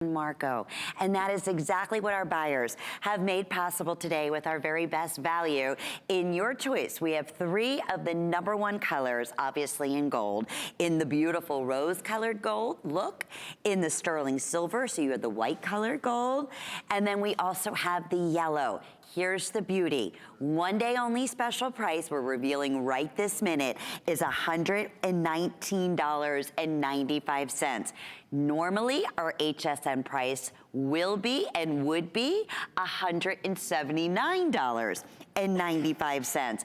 Marco. And that is exactly what our buyers have made possible today with our very best value. In your choice, we have 3 of the #1 colors, obviously in gold, in the beautiful rose-colored gold look, in the sterling silver, so you have the white-colored gold, and then we also have the yellow. Here's the beauty. One day only special price we're revealing right this minute is $119.95. Normally, our HSN price will be and would be $179.95.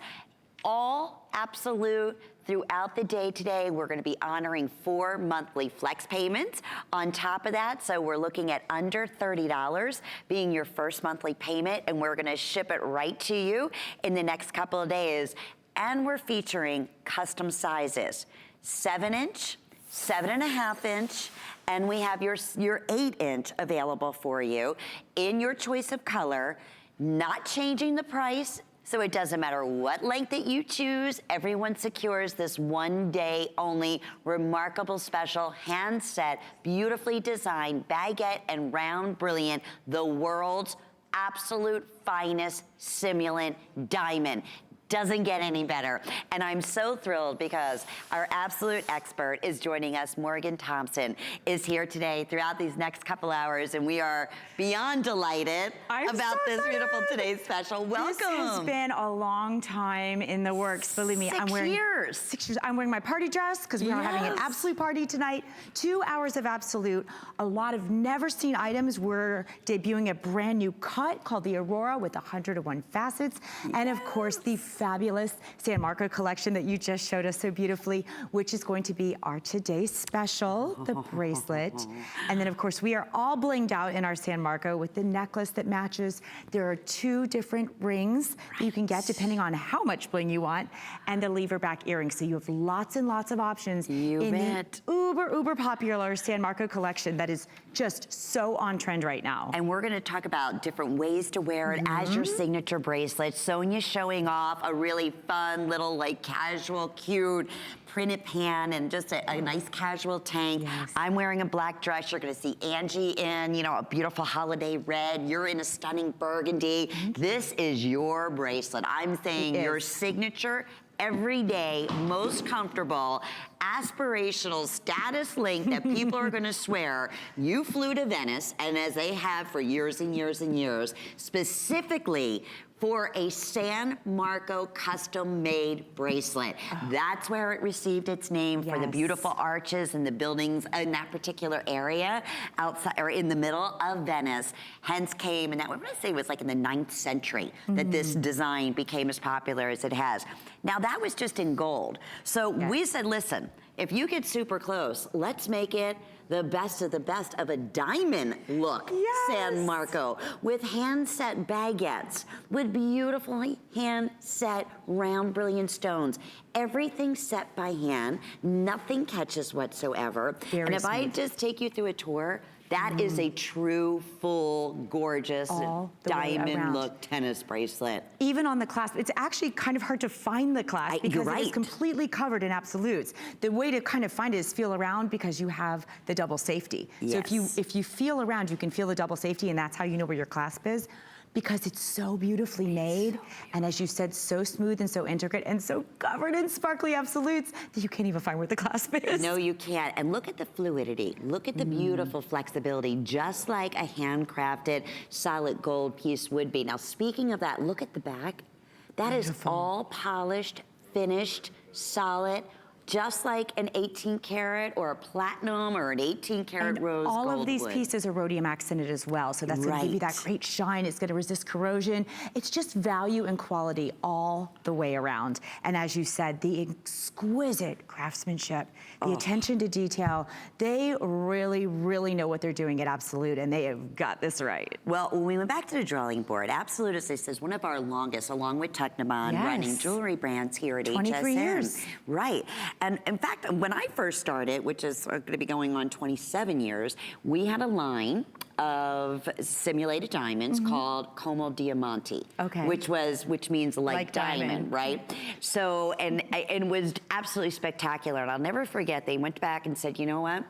All absolute throughout the day today. We're gonna be honoring 4 monthly flex payments on top of that. So we're looking at under $30 being your first monthly payment, and we're gonna ship it right to you in the next couple of days. And we're featuring custom sizes, 7-inch, 7.5-inch, and we have your 8-inch available for you in your choice of color, not changing the price. So it doesn't matter what length that you choose, everyone secures this one day only remarkable special hand set, beautifully designed baguette and round brilliant, the world's absolute finest simulant diamond. Doesn't get any better. And I'm so thrilled because our absolute expert is joining us. Morgan Thompson is here today throughout these next couple hours, and we are beyond delighted about this beautiful today's special. Welcome. This has been a long time in the works. Believe me, 6 years. 6 years. I'm wearing my party dress because we are having an absolute party tonight. 2 hours of absolute. A lot of never seen items. We're debuting a brand new cut called the Aurora with 101 facets. And of course, the fabulous San Marco collection that you just showed us so beautifully, which is going to be our today's special, the bracelet. And then of course, we are all blinged out in our San Marco with the necklace that matches. There are 2 different rings that you can get depending on how much bling you want, and the lever back earrings. So you have lots and lots of options in the uber popular San Marco collection that is just so on trend right now. And we're gonna talk about different ways to wear it as your signature bracelet. Sonia showing off a really fun little like casual, cute printed pan and just a nice casual tank. Yes. I'm wearing a black dress. You're gonna see Angie in, a beautiful holiday red. You're in a stunning burgundy. This is your bracelet. I'm saying your signature, everyday, most comfortable, aspirational status link that people are gonna swear you flew to Venice, and as they have for years and years and years, specifically for a San Marco custom-made bracelet. That's where it received its name, for the beautiful arches and the buildings in that particular area, outside or in the middle of Venice. Hence came, and that what I say was like in the 9th century that this design became as popular as it has. Now that was just in gold. So we said, listen, if you get super close, let's make it the best of a diamond look San Marco with hand set baguettes, with beautifully hand set round brilliant stones. Everything set by hand, nothing catches whatsoever. And if I just take you through a tour, that is a true, full, gorgeous diamond look tennis bracelet. Even on the clasp, it's actually kind of hard to find the clasp because it is completely covered in absolutes. The way to kind of find it is feel around, because you have the double safety. So if you feel around, you can feel the double safety, and that's how you know where your clasp is, because it's so beautifully made, and as you said, so smooth and so intricate and so covered in sparkly absolutes that you can't even find where the clasp is. No, you can't. And look at the fluidity. Look at the beautiful flexibility, just like a handcrafted solid gold piece would be. Now, speaking of that, look at the back. That is all polished, finished, solid, just like an 18 karat or a platinum or an 18 karat rose gold. All of these pieces are rhodium accented as well, so that's gonna give you that great shine. It's gonna resist corrosion. It's just value and quality all the way around. And as you said, the exquisite craftsmanship, the attention to detail, they really, really know what they're doing at Absolute, and they have got this right. Well, when we went back to the drawing board, Absolute, as I said, is one of our longest, along with Technobond, running jewelry brands here at 23 HSN. years. Right. And in fact, when I first started, which is going to be going on 27 years, we had a line of simulated diamonds called Como Diamante, which means like diamond, right? So, and it was absolutely spectacular. And I'll never forget, they went back and said, you know what?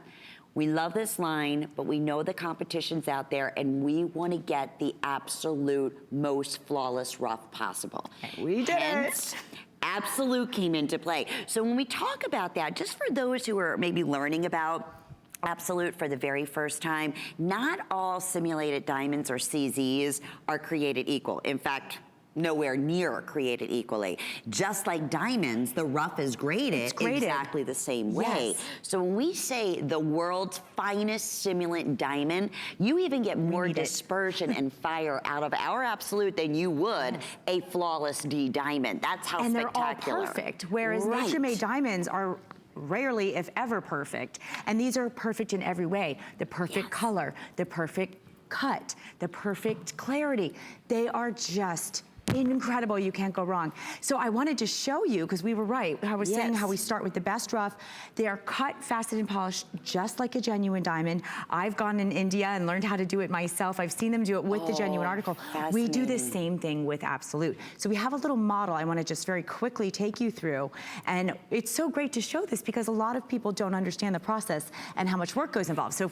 We love this line, but we know the competition's out there, and we want to get the absolute most flawless rough possible. We did it. Absolute came into play. So when we talk about that, just for those who are maybe learning about Absolute for the very first time, not all simulated diamonds or CZs are created equal. In fact, nowhere near created equally. Just like diamonds, the rough is graded exactly the same way. Yes. So when we say the world's finest simulant diamond, you even get more dispersion and fire out of our Absolute than you would a flawless D diamond. That's how spectacular. And they're all perfect, whereas nature-made diamonds are rarely, if ever, perfect. And these are perfect in every way. The perfect color, the perfect cut, the perfect clarity. They are just incredible. You can't go wrong. So I wanted to show you, because we were right. I was saying how we start with the best rough. They are cut, faceted, and polished just like a genuine diamond. I've gone in India and learned how to do it myself. I've seen them do it with the genuine article. We do the same thing with Absolute. So we have a little model I want to just very quickly take you through. And it's so great to show this because a lot of people don't understand the process and how much work goes involved. So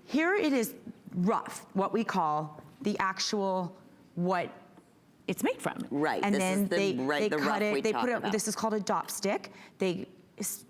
here it is rough, what we call the actual what it's made from. Right. And this then is they cut it, they put it, about. this is called a dop stick. They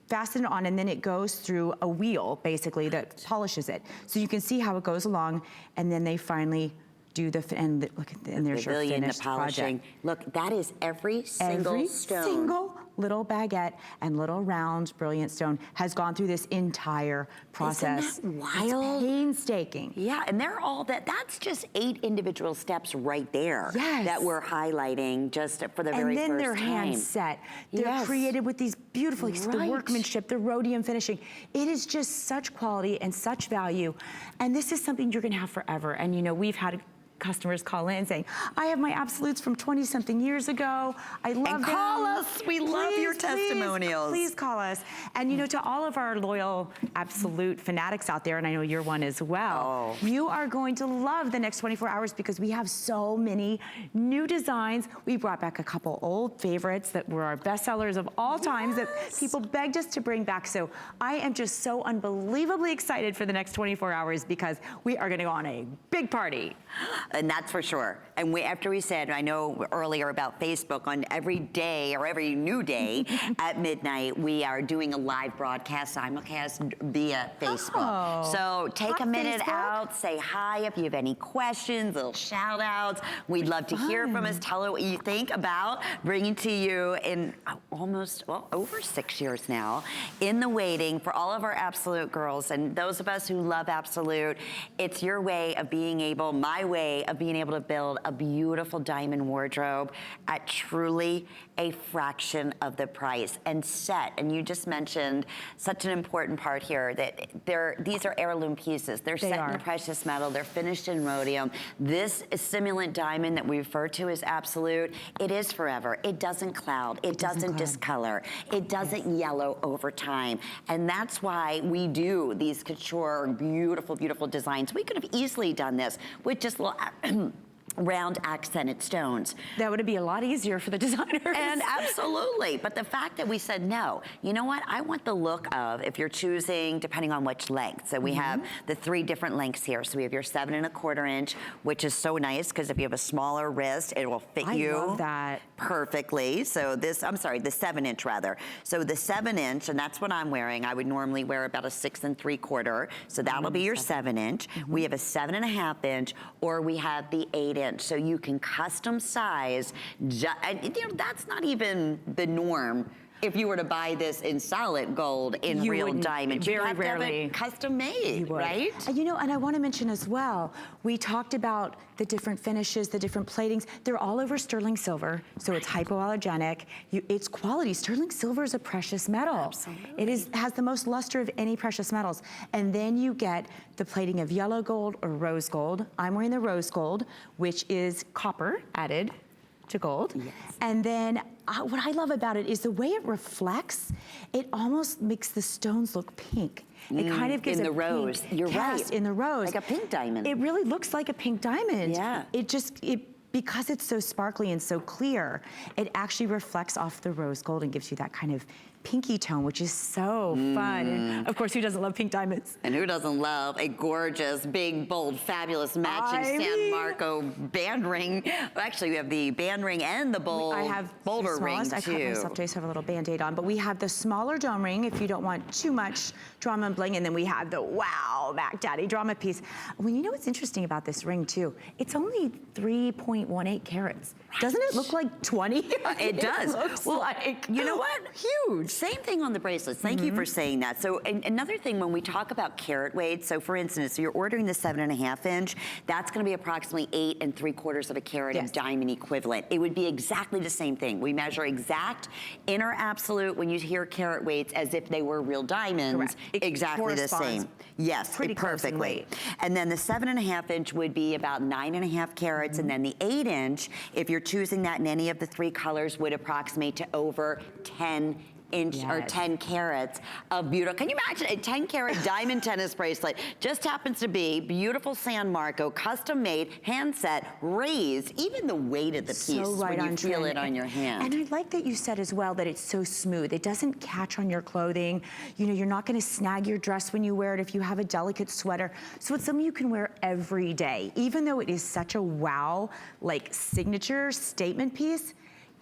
fasten it on and then it goes through a wheel basically that polishes it. So you can see how it goes along and then they finally do the, and look at, and there's your finished project. Look, that is every single stone. Every single little baguette and little round brilliant stone has gone through this entire process. Isn't that wild? It's painstaking. Yeah, and they're all that's just 8 individual steps right there that we're highlighting just for the very first time. And then they're hand set. They're created with these beautiful, the workmanship, the rhodium finishing. It is just such quality and such value. And this is something you're gonna have forever. And you know, we've had customers call in saying, I have my Absolutes from 20-something years ago. I love them. And call us. We love your testimonials. Please call us. And you know, to all of our loyal Absolute fanatics out there, and I know you're one as well, you are going to love the next 24 hours because we have so many new designs. We brought back a couple old favorites that were our best sellers of all times that people begged us to bring back. So I am just so unbelievably excited for the next 24 hours because we are gonna go on a big party. And that's for sure. And after we said, I know earlier about Facebook, on every day or every new day at midnight, we are doing a live broadcast, simulcast via Facebook. So take a minute out, say hi if you have any questions, little shout outs. We'd love to hear from us. Tell us what you think about bringing to you in almost, over 6 years now, in the waiting for all of our Absolute girls and those of us who love Absolute. It's your way of being able, my way of being able to build a beautiful diamond wardrobe at truly a fraction of the price and set. And you just mentioned such an important part here that these are heirloom pieces. They're set in precious metal. They're finished in rhodium. This simulant diamond that we refer to as Absolute, it is forever. It doesn't cloud. It doesn't discolor. It doesn't yellow over time. And that's why we do these couture, beautiful, beautiful designs. We could have easily done this with just little round accented stones. That would be a lot easier for the designers. And absolutely, but the fact that we said, no, you know what, I want the look of, if you're choosing, depending on which length. So we have the 3 different lengths here. So we have your 7 1/4 inch, which is so nice because if you have a smaller wrist, it will fit you love that. perfectly. So this, I'm sorry, the 7 inch rather. So the 7 inch, and that's what I'm wearing. I would normally wear about a 6 3/4. So that'll be your 7 inch. We have a 7 1/2 inch, or we have the 8 inch. So you can custom size, and you know, that's not even the norm. If you were to buy this in solid gold in real diamond, you have to have it custom made, right? And you know, and I want to mention as well, we talked about the different finishes, the different platings. They're all over sterling silver, so it's hypoallergenic. It's quality. Sterling silver is a precious metal. Absolutely. It has the most luster of any precious metals. And then you get the plating of yellow gold or rose gold. I'm wearing the rose gold, which is copper added to gold. Yes. And then what I love about it is the way it reflects, it almost makes the stones look pink. It kind of gives in a the rose. pink You're cast right. in the rose. Like a pink diamond. It really looks like a pink diamond. Yeah. Because it's so sparkly and so clear, it actually reflects off the rose gold and gives you that kind of pinky tone, which is so fun. And of course, who doesn't love pink diamonds? And who doesn't love a gorgeous, big, bold, fabulous matching San Marco band ring? Well, actually, we have the band ring and the bolder ring, too. I cut myself today, so I have a little Band-Aid on. But we have the smaller dome ring if you don't want too much drama and bling. And then we have the wow, Mac Daddy drama piece. Well, you know what's interesting about this ring, too? It's only 3.18 carats. Right. Doesn't it look like 20? It does. Looks like, you know what? Huge. Same thing on the bracelets. Thank you for saying that. So another thing when we talk about carat weight, so for instance, if you're ordering the 7.5 inch, that's gonna be approximately 8 3/4 of a carat of diamond equivalent. It would be exactly the same thing. We measure exact inner absolute when you hear carat weights as if they were real diamonds. Exactly the same. Yes, pretty perfectly. And then the 7.5 inch would be about 9.5 carats, and then the 8 inch, if you're choosing that in any of the 3 colors, would approximate to over 10 inch or 10 carats of beautiful. Can you imagine a 10 carat diamond tennis bracelet? Just happens to be beautiful San Marco, custom made, hand set, raised, even the weight of the piece when you feel it on your hand. And I like that you said as well that it's so smooth. It doesn't catch on your clothing. You know, you're not gonna snag your dress when you wear it if you have a delicate sweater. So it's something you can wear every day. Even though it is such a wow, like signature statement piece,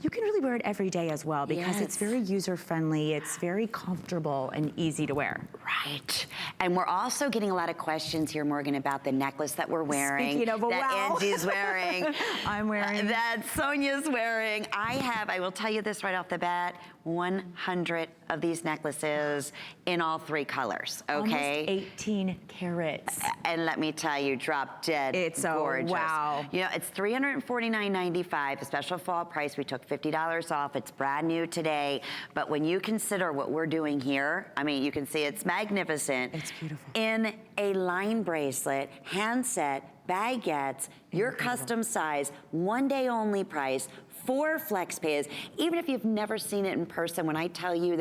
you can really wear it every day as well because it's very user-friendly, it's very comfortable and easy to wear. Right. And we're also getting a lot of questions here, Morgan, about the necklace that we're wearing. Speaking of a that Angie's wearing. I'm wearing. That Sonia's wearing. I will tell you this right off the bat, 100 of these necklaces in all 3 colors, okay? Almost 18 carats. And let me tell you, drop dead it's gorgeous. Wow. You know, it's $349.95, a special fall price. We took $50 off. It's brand new today. But when you consider what we're doing here, I mean, you can see it's magnificent. It's beautiful. In a line bracelet, handset, baguettes, your custom size, 1 day only price, 4 flex pays. Even if you've never seen it in person, when I tell you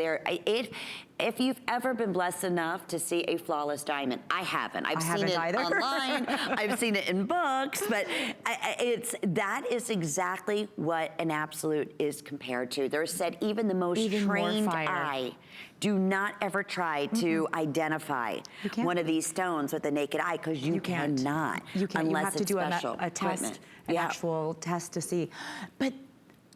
if you've ever been blessed enough to see a flawless diamond, I haven't. I've seen it online, I've seen it in books, but that is exactly what an absolute is compared to. There's said even the most trained eye, do not ever try to identify one of these stones with the naked eye because you cannot. You can't. You have to do a test, an actual test to see. But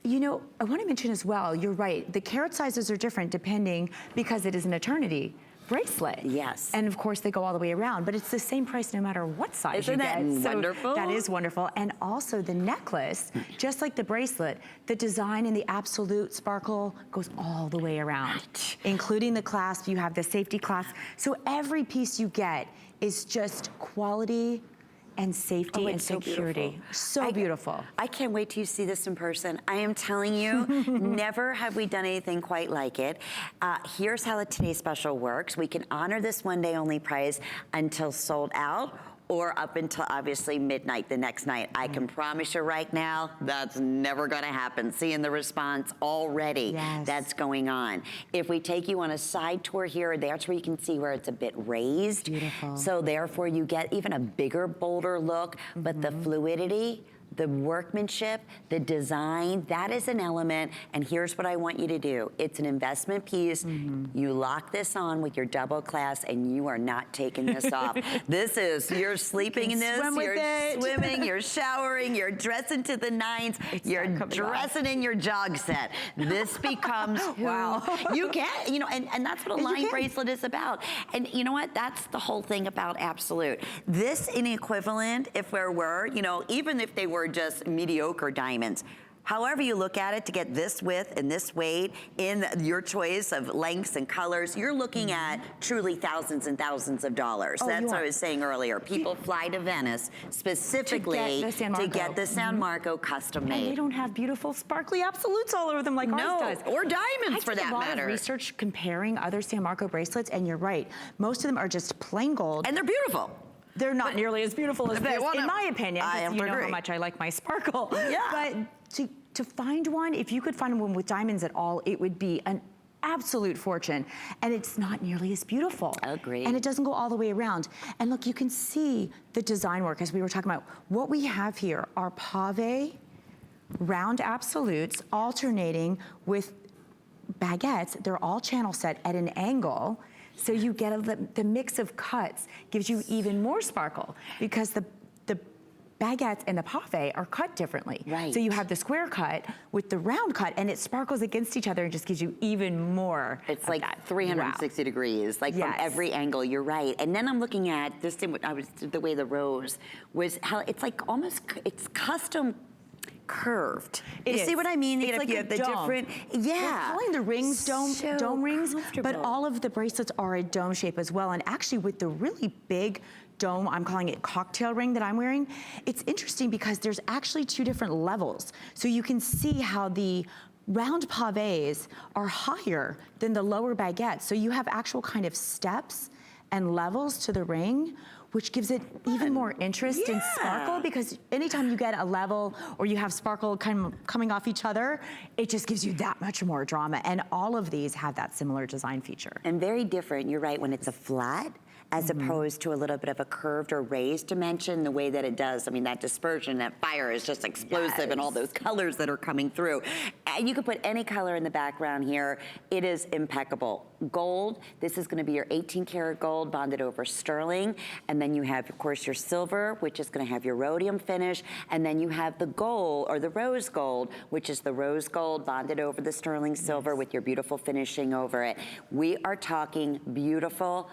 you know, I want to mention as well, you're right, the carat sizes are different depending because it is an eternity bracelet. Yes. And of course they go all the way around, but it's the same price no matter what size you get. Isn't that wonderful? That is wonderful. And also the necklace, just like the bracelet, the design and the absolute sparkle goes all the way around. Including the clasp, you have the safety clasp. So every piece you get is just quality and safety and security. So beautiful. I can't wait till you see this in person. I am telling you, never have we done anything quite like it. Here's how the Today Special works. We can honor this 1 day only price until sold out, or up until obviously midnight the next night. I can promise you right now, that's never gonna happen. Seeing the response already that's going on. If we take you on a side tour here, that's where you can see where it's a bit raised. Beautiful. So therefore you get even a bigger, bolder look, but the fluidity, the workmanship, the design, that is an element. And here's what I want you to do. It's an investment piece. You lock this on with your double clasp and you are not taking this off. This is, you're sleeping in this, you're swimming, you're showering, you're dressing to the nines, you're dressing in your jog set. This becomes you can, you know, and that's what a line bracelet is about. And you know what? That's the whole thing about absolute. This in equivalent, if there were, you know, even if they were just mediocre diamonds, however you look at it, to get this width and this weight in your choice of lengths and colors, you're looking at truly thousands and thousands of dollars. That's what I was saying earlier. People fly to Venice specifically to get the San Marco custom made. And they don't have beautiful sparkly absolutes all over them like ours does. Or diamonds for that matter. I did a lot of research comparing other San Marco bracelets, and you're right. Most of them are just plain gold. And they're beautiful. They're not nearly as beautiful as this, in my opinion. You know how much I like my sparkle. But to find one, if you could find one with diamonds at all, it would be an absolute fortune. And it's not nearly as beautiful. Agreed. And it doesn't go all the way around. And look, you can see the design work as we were talking about. What we have here are pave round absolutes alternating with baguettes, they're all channel set at an angle, so you get the mix of cuts gives you even more sparkle, because the baguettes and the pave are cut differently. Right. So you have the square cut with the round cut, and it sparkles against each other and just gives you even more. It's like that. 360 degrees, like from every angle. You're right. And then I'm looking at this thing. The way the rose was how it's like almost it's custom curved. You see what I mean? It's like you a have the dome. different, We're calling the rings dome rings, but comfortable. all of the bracelets are a dome shape as well. And actually, with the really big dome, I'm calling it cocktail ring that I'm wearing, it's interesting because there's actually 2 different levels. So you can see how the round pavés are higher than the lower baguettes. So you have actual kind of steps and levels to the ring, which gives it even more interest and sparkle, because anytime you get a level or you have sparkle kind of coming off each other, it just gives you that much more drama. And all of these have that similar design feature. And very different, you're right, when it's a flat, as opposed to a little bit of a curved or raised dimension, the way that it does. I mean, that dispersion, that fire is just explosive, and all those colors that are coming through. And you could put any color in the background here. It is impeccable. Gold, this is gonna be your 18 karat gold bonded over sterling. And then you have, of course, your silver, which is gonna have your rhodium finish. And then you have the gold, or the rose gold, which is the rose gold bonded over the sterling silver with your beautiful finishing over it. We are talking beautiful,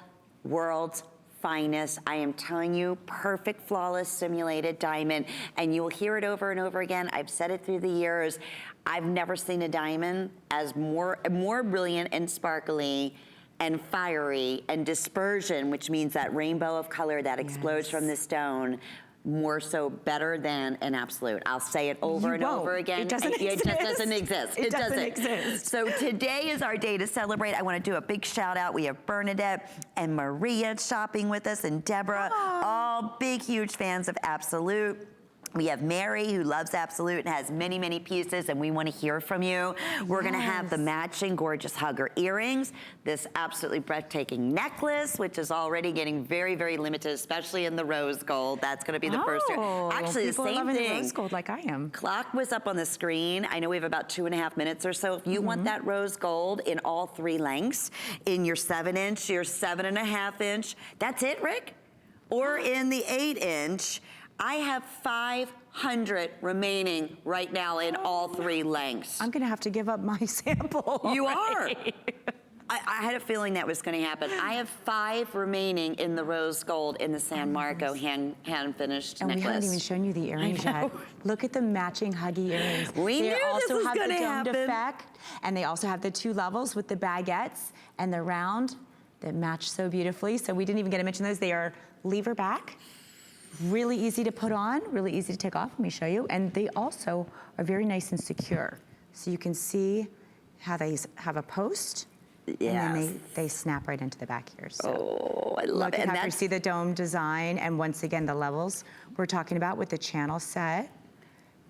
world's finest. I am telling you, perfect, flawless, simulated diamond. And you will hear it over and over again. I've said it through the years. I've never seen a diamond as more brilliant and sparkly and fiery and dispersion, which means that rainbow of color that explodes from the stone, more so better than an absolute. I'll say it over and over again. It doesn't exist. It just doesn't exist. It doesn't exist. So today is our day to celebrate. I want to do a big shout out. We have Bernadette and Maria shopping with us, and Deborah, all big, huge fans of Absolute. We have Mary, who loves Absolute and has many, many pieces, and we want to hear from you. We're going to have the matching gorgeous hugger earrings, this absolutely breathtaking necklace, which is already getting very, very limited, especially in the rose gold. That's going to be the first year. Actually, people the are same loving thing. the rose gold like I am. Clock was up on the screen. I know we have about 2.5 minutes or so. If you want that rose gold in all 3 lengths, in your 7-inch, your 7.5-inch, that's it, Rick? Or in the 8-inch, I have 500 remaining right now in all 3 lengths. I'm gonna have to give up my sample. You are. I had a feeling that was going to happen. I have 5 remaining in the rose gold in the San Marco hand finished necklace. And we haven't even shown you the earrings yet. Look at the matching huggy earrings. We knew this was going to happen. They also have the domed effect, and they also have the 2 levels with the baguettes and the round that match so beautifully. So we didn't even get to mention those. They are lever back. Really easy to put on, really easy to take off. Let me show you. And they also are very nice and secure. So you can see how they have a post, and then they snap right into the back here. So I love it. And how you see the dome design, and once again, the levels we're talking about with the channel set.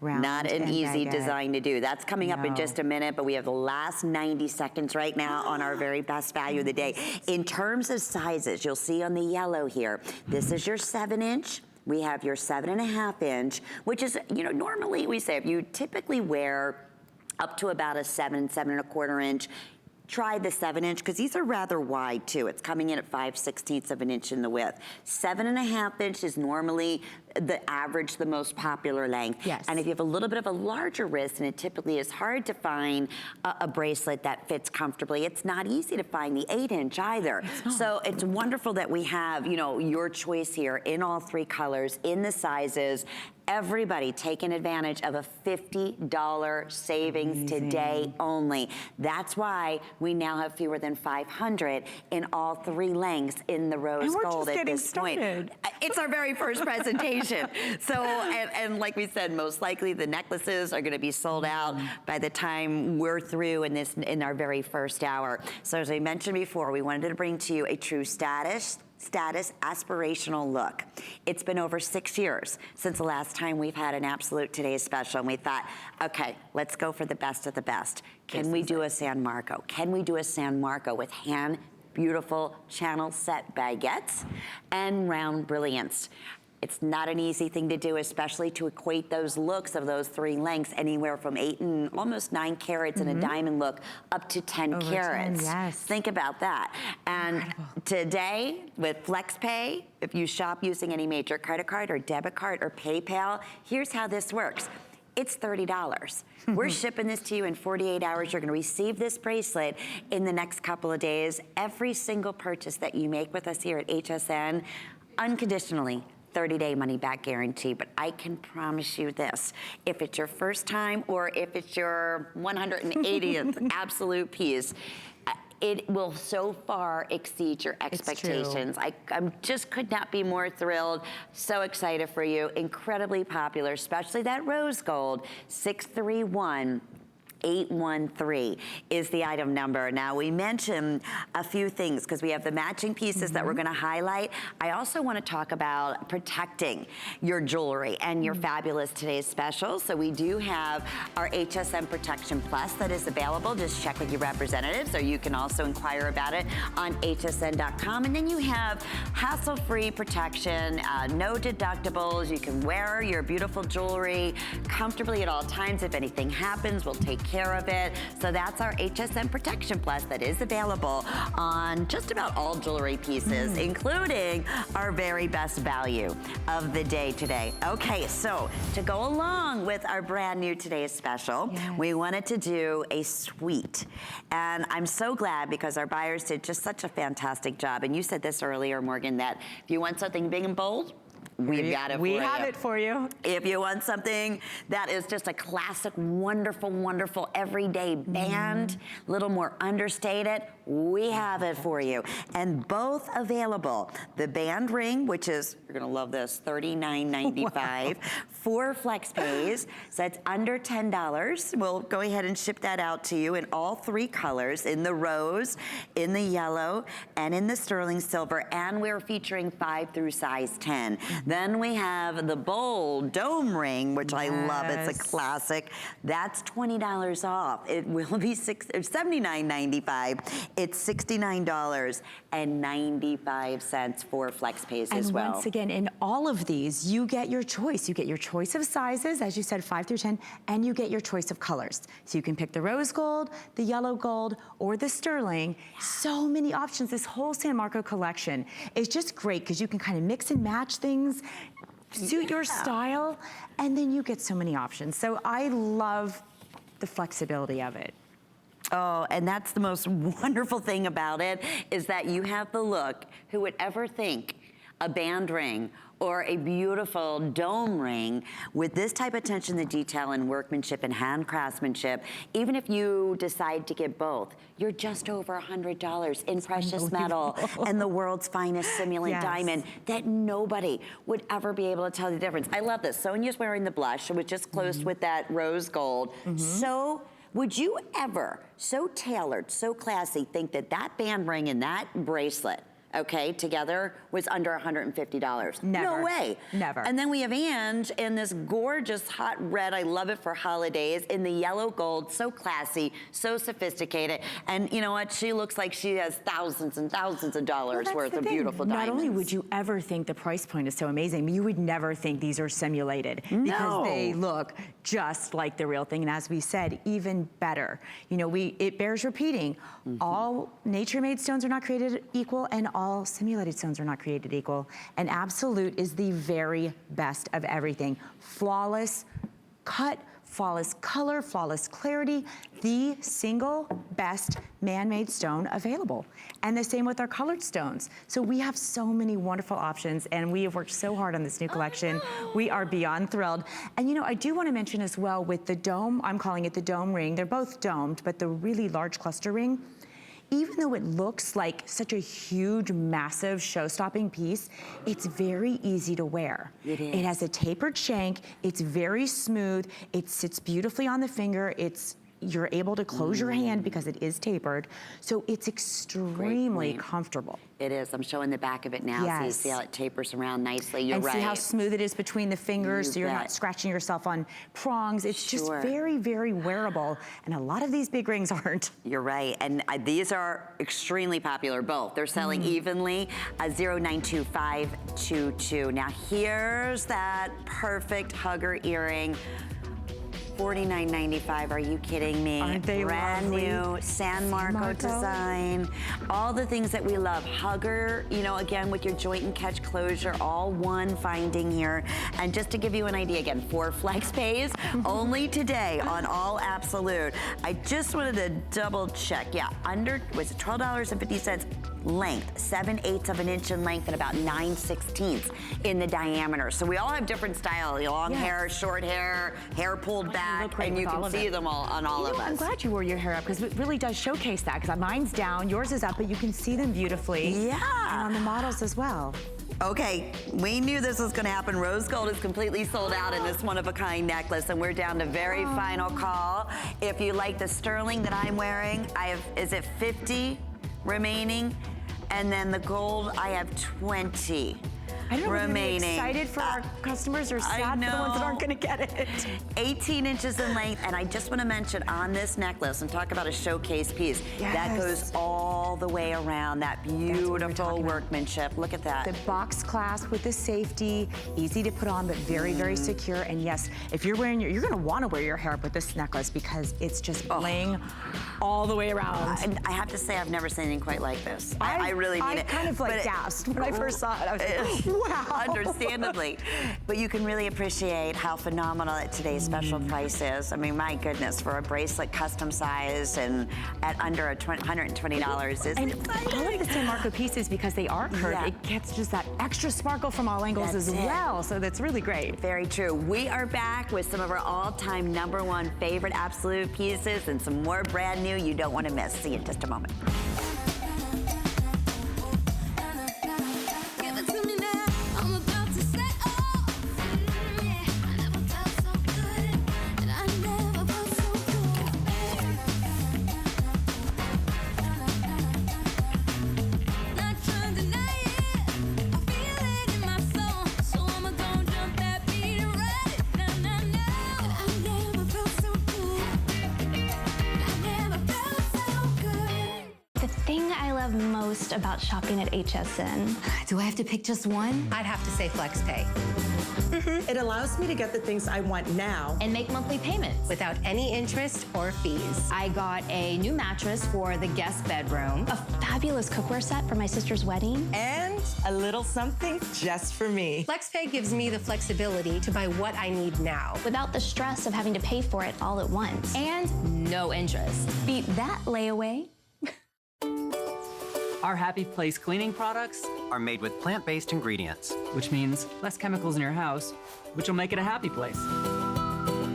Not an easy baguette. design to do. That's coming up in just a minute, but we have the last 90 seconds right now on our very best value of the day. In terms of sizes, you'll see on the yellow here, this is your 7-inch. We have your 7.5-inch, which is, you know, normally we say if you typically wear up to about a 7.25 inch, try the 7-inch, because these are rather wide too. It's coming in at 5/16 of an inch in the width. 7.5-inch is normally the average, the most popular length. Yes. And if you have a little bit of a larger wrist, and it typically is hard to find a bracelet that fits comfortably, it's not easy to find the 8-inch either. So it's wonderful that we have, you know, your choice here in all 3 colors, in the sizes. Everybody taking advantage of a $50 savings today only. That's why we now have fewer than 500 in all 3 lengths in the rose gold at this point. It's our very first presentation. So, and like we said, most likely the necklaces are gonna be sold out by the time we're through in our very first hour. So as I mentioned before, we wanted to bring to you a true status aspirational look. It's been over 6 years since the last time we've had an Absolute Today's Special, and we thought, okay, let's go for the best of the best. Can we do a San Marco? Can we do a San Marco with beautiful channel set baguettes and round brilliance? It's not an easy thing to do, especially to equate those looks of those 3 lengths, anywhere from 8 and almost 9 carats in a diamond look up to 10 Over carats. 10, yes. Think about that. And today with FlexPay, if you shop using any major credit card or debit card or PayPal, here's how this works. It's $30. We're shipping this to you in 48 hours. You're gonna receive this bracelet in the next couple of days. Every single purchase that you make with us here at HSN, unconditionally, 30-day money-back guarantee, but I can promise you this, if it's your first time or if it's your 180th absolute piece, it will so far exceed your expectations. I just could not be more thrilled. So excited for you. Incredibly popular, especially that rose gold. 631-813 is the item number. Now, we mentioned a few things because we have the matching pieces that we're gonna highlight. I also wanna talk about protecting your jewelry and your fabulous today's specials. So we do have our HSN Protection Plus that is available. Just check with your representatives, or you can also inquire about it on hsn.com. And then you have hassle-free protection, no deductibles. You can wear your beautiful jewelry comfortably at all times. If anything happens, we'll take care of it. So that's our HSN Protection Plus that is available on just about all jewelry pieces, including our very best value of the day today. Okay, so to go along with our brand new today's special, we wanted to do a suite. And I'm so glad because our buyers did just such a fantastic job. And you said this earlier, Morgan, that if you want something big and bold, we've got it for you. We have it for you. If you want something that is just a classic, wonderful, wonderful everyday band, a little more understated, we have it for you. And both available. The band ring, which is, you're gonna love this, $39.95 for FlexPays. So it's under $10. We'll go ahead and ship that out to you in all 3 colors, in the rose, in the yellow, and in the sterling silver. And we're featuring 5 through size 10. Then we have the bold dome ring, which I love. It's a classic. That's $20 off. It will be $79.95. It's $69.95 for FlexPays as well. And once again, in all of these, you get your choice. You get your choice of sizes, as you said, 5 through 10, and you get your choice of colors. So you can pick the rose gold, the yellow gold, or the sterling. So many options. This whole San Marco collection is just great because you can kind of mix and match things, suit your style, and then you get so many options. So I love the flexibility of it. Oh, and that's the most wonderful thing about it, is that you have the look. Who would ever think a band ring or a beautiful dome ring with this type of attention to detail and workmanship and hand craftsmanship? Even if you decide to get both, you're just over $100 in precious metal and the world's finest simulant diamond that nobody would ever be able to tell the difference. I love this. Sonia's wearing the blush. It was just closed with that rose gold. So would you ever, so tailored, so classy, think that that band ring and that bracelet, okay, together was under $150? Never. No way. Never. And then we have Ange in this gorgeous hot red. I love it for holidays, in the yellow gold. So classy, so sophisticated. And you know what? She looks like she has thousands and thousands of dollars worth of beautiful diamonds. Not only would you ever think the price point is so amazing, you would never think these are simulated because they look just like the real thing. And as we said, even better. You know, it bears repeating. All nature-made stones are not created equal, and all simulated stones are not created equal. And Absolute is the very best of everything. Flawless cut, flawless color, flawless clarity, the single best man-made stone available. And the same with our colored stones. So we have so many wonderful options, and we have worked so hard on this new collection. We are beyond thrilled. And you know, I do want to mention as well with the dome, I'm calling it the dome ring. They're both domed, but the really large cluster ring, even though it looks like such a huge, massive, show-stopping piece, it's very easy to wear. It is. It has a tapered shank, it's very smooth, it sits beautifully on the finger, it's you're able to close your hand because it is tapered. So it's extremely comfortable. It is. I'm showing the back of it now, so you see how it tapers around nicely. You're right. And see how smooth it is between the fingers, so you're not scratching yourself on prongs. It's just very, very wearable, and a lot of these big rings aren't. You're right, and these are extremely popular, both. They're selling evenly, 092522. Now here's that perfect hugger earring. $49.95, are you kidding me? Aren't they brand lovely? new San Marco design. All the things that we love. Hugger, you know, again, with your joint and catch closure, all one finding here. And just to give you an idea, again, 4 flex pays, only today on all Absolute. I just wanted to double check. Yeah, was it $12.50? Length, 7/8 of an inch in length and about 9/16 in the diameter. So we all have different style, long hair, short hair, hair pulled back, and you can see them all on all of us. I'm glad you wore your hair up because it really does showcase that, because mine's down, yours is up, but you can see them beautifully. Yeah. And on the models as well. Okay, we knew this was gonna happen. Rose gold is completely sold out in this one-of-a-kind necklace, and we're down to very final call. If you like the sterling that I'm wearing, is it 50 remaining? And then the gold, I have 20 I don't know remaining. If you're excited for our customers or sad for the ones that aren't gonna get it. 18 inches in length, and I just wanna mention on this necklace, and talk about a showcase piece, that goes all the way around, that beautiful workmanship. Look at that. The box clasp with the safety, easy to put on, but very, very secure. And yes, if you're wearing you're gonna wanna wear your hair up with this necklace because it's just bling all the way around. And I have to say, I've never seen anything quite like this. I really mean it. I kind of like gasped when I first saw it. I was like, wow. Understandably. But you can really appreciate how phenomenal today's special price is. I mean, my goodness, for a bracelet custom size and at under $120 is exciting. All of the San Marco pieces, because they are curved, it gets just that extra sparkle from all angles as well. So that's really great. Very true. We are back with some of our all-time #1 favorite Absolute pieces and some more brand new you don't want to miss. See you in just a moment. Most about shopping at HSN. Do I have to pick just one? I'd have to say FlexPay. It allows me to get the things I want now And make monthly payments. Without any interest or fees. I got a new mattress for the guest bedroom, a fabulous cookware set for my sister's wedding. and a little something just for me. FlexPay gives me the flexibility to buy what I need now. Without the stress of having to pay for it all at once. And no interest. Beat that layaway. Our Happy Place cleaning products are made with plant-based ingredients. which means less chemicals in your house, which will make it a happy place.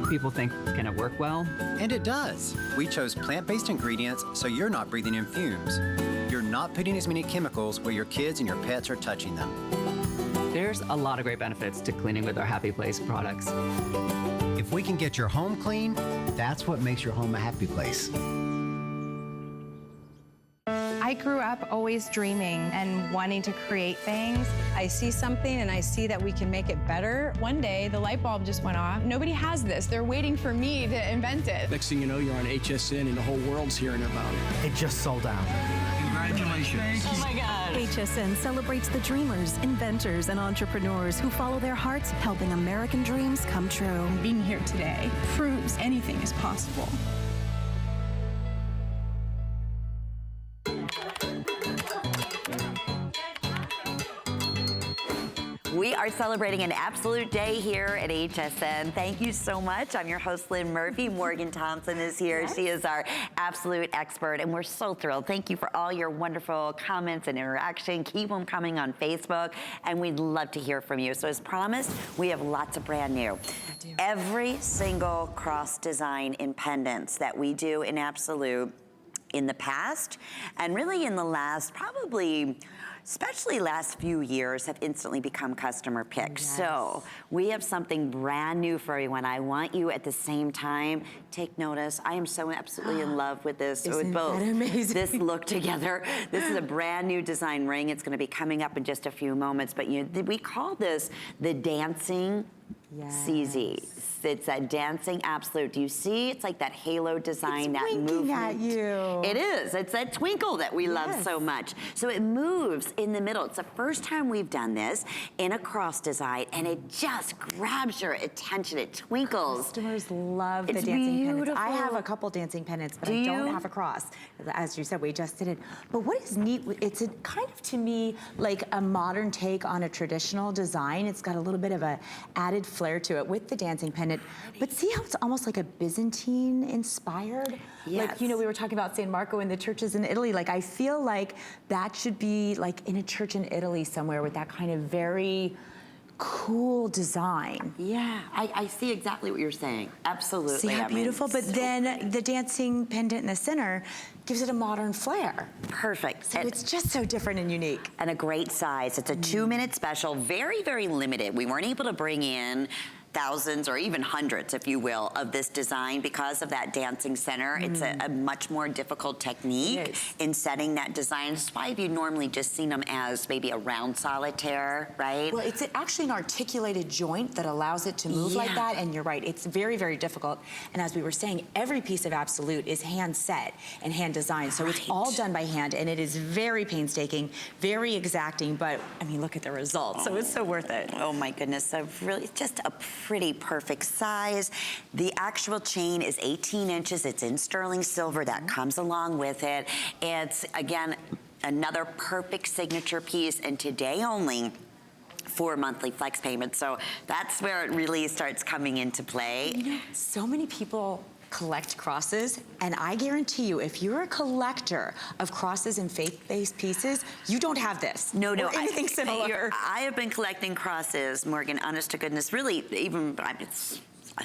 People think, can it work well? And it does. We chose plant-based ingredients so you're not breathing in fumes. You're not putting as many chemicals where your kids and your pets are touching them. There's a lot of great benefits to cleaning with our Happy Place products. If we can get your home clean, that's what makes your home a happy place. I grew up always dreaming and wanting to create things. I see something and I see that we can make it better. One day, the light bulb just went off. Nobody has this. They're waiting for me to invent it. Next thing you know, you're on HSN and the whole world's hearing about it. It just sold out. Congratulations. Oh my God. HSN celebrates the dreamers, inventors, and entrepreneurs who follow their hearts, helping American dreams come true. Being here today proves anything is possible. We are celebrating an absolute day here at HSN. Thank you so much. I'm your host, Lynn Murphy. Morgan Thompson is here. She is our absolute expert, and we're so thrilled. Thank you for all your wonderful comments and interaction. Keep them coming on Facebook, and we'd love to hear from you. So as promised, we have lots of brand new. Every single cross design in pendants that we do in Absolute in the past, and really in the last probably especially last few years, have instantly become customer picks. So we have something brand new for everyone. I want you at the same time, take notice. I am so absolutely in love with this, with both this look together. This is a brand new design ring. It's gonna be coming up in just a few moments, but we call this the dancing CZ. It's that dancing absolute. Do you see? It's like that halo design, that movement. At you. It is. It's that twinkle that we love so much. So it moves in the middle. It's the first time we've done this in a cross design, and it just grabs your attention. It twinkles. Customers love the dancing pendants. I have a couple dancing pendants, but I don't have a cross. As you said, we just did it. But what is neat, it's kind of, to me, like a modern take on a traditional design. It's got a little bit of a added flair to it with the dancing pendant. But see how it's almost like a Byzantine inspired? Yes. Like, you know, we were talking about San Marco and the churches in Italy. Like, I feel like that should be like in a church in Italy somewhere with that kind of very cool design. Yeah, I see exactly what you're saying. Absolutely. See how beautiful? But then the dancing pendant in the center gives it a modern flair. Perfect. So it's just so different and unique. And a great size. It's a 2-minute special, very, very limited. We weren't able to bring in thousands or even hundreds, if you will, of this design because of that dancing center. It's a much more difficult technique in setting that design. That's why you normally just seen them as maybe a round solitaire, right? Well, it's actually an articulated joint that allows it to move like that, and you're right, it's very, very difficult. And as we were saying, every piece of Absolute is hand set and hand designed, so it's all done by hand, and it is very painstaking, very exacting, but I mean, look at the results, so it's so worth it. Oh my goodness, so really just a pretty perfect size. The actual chain is 18 inches. It's in sterling silver. That comes along with it. It's, again, another perfect signature piece, and today only 4 monthly flex payments. So that's where it really starts coming into play. You know, so many people collect crosses, and I guarantee you, if you're a collector of crosses and faith-based pieces, you don't have this. No, or anything similar. I have been collecting crosses, Morgan, honest to goodness, really, even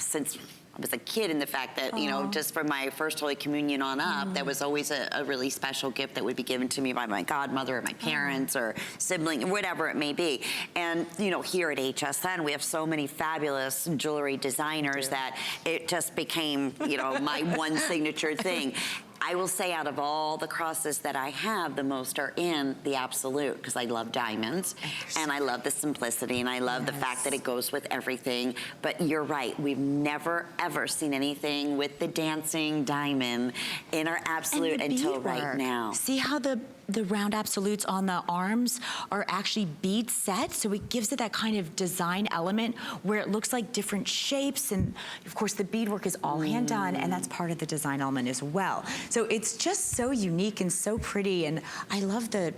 since I was a kid, in the fact that, you know, just from my first Holy Communion on up, that was always a really special gift that would be given to me by my godmother or my parents or sibling, or whatever it may be. And, you know, here at HSN, we have so many fabulous jewelry designers that it just became, you know, my one signature thing. I will say, out of all the crosses that I have, the most are in the Absolute, because I love diamonds and I love the simplicity and I love the fact that it goes with everything. But you're right, we've never ever seen anything with the dancing diamond in our Absolute until right now. See how the round Absolutes on the arms are actually bead set, so it gives it that kind of design element where it looks like different shapes, and of course the beadwork is all hand done, and that's part of the design element as well. So it's just so unique and so pretty, and I love the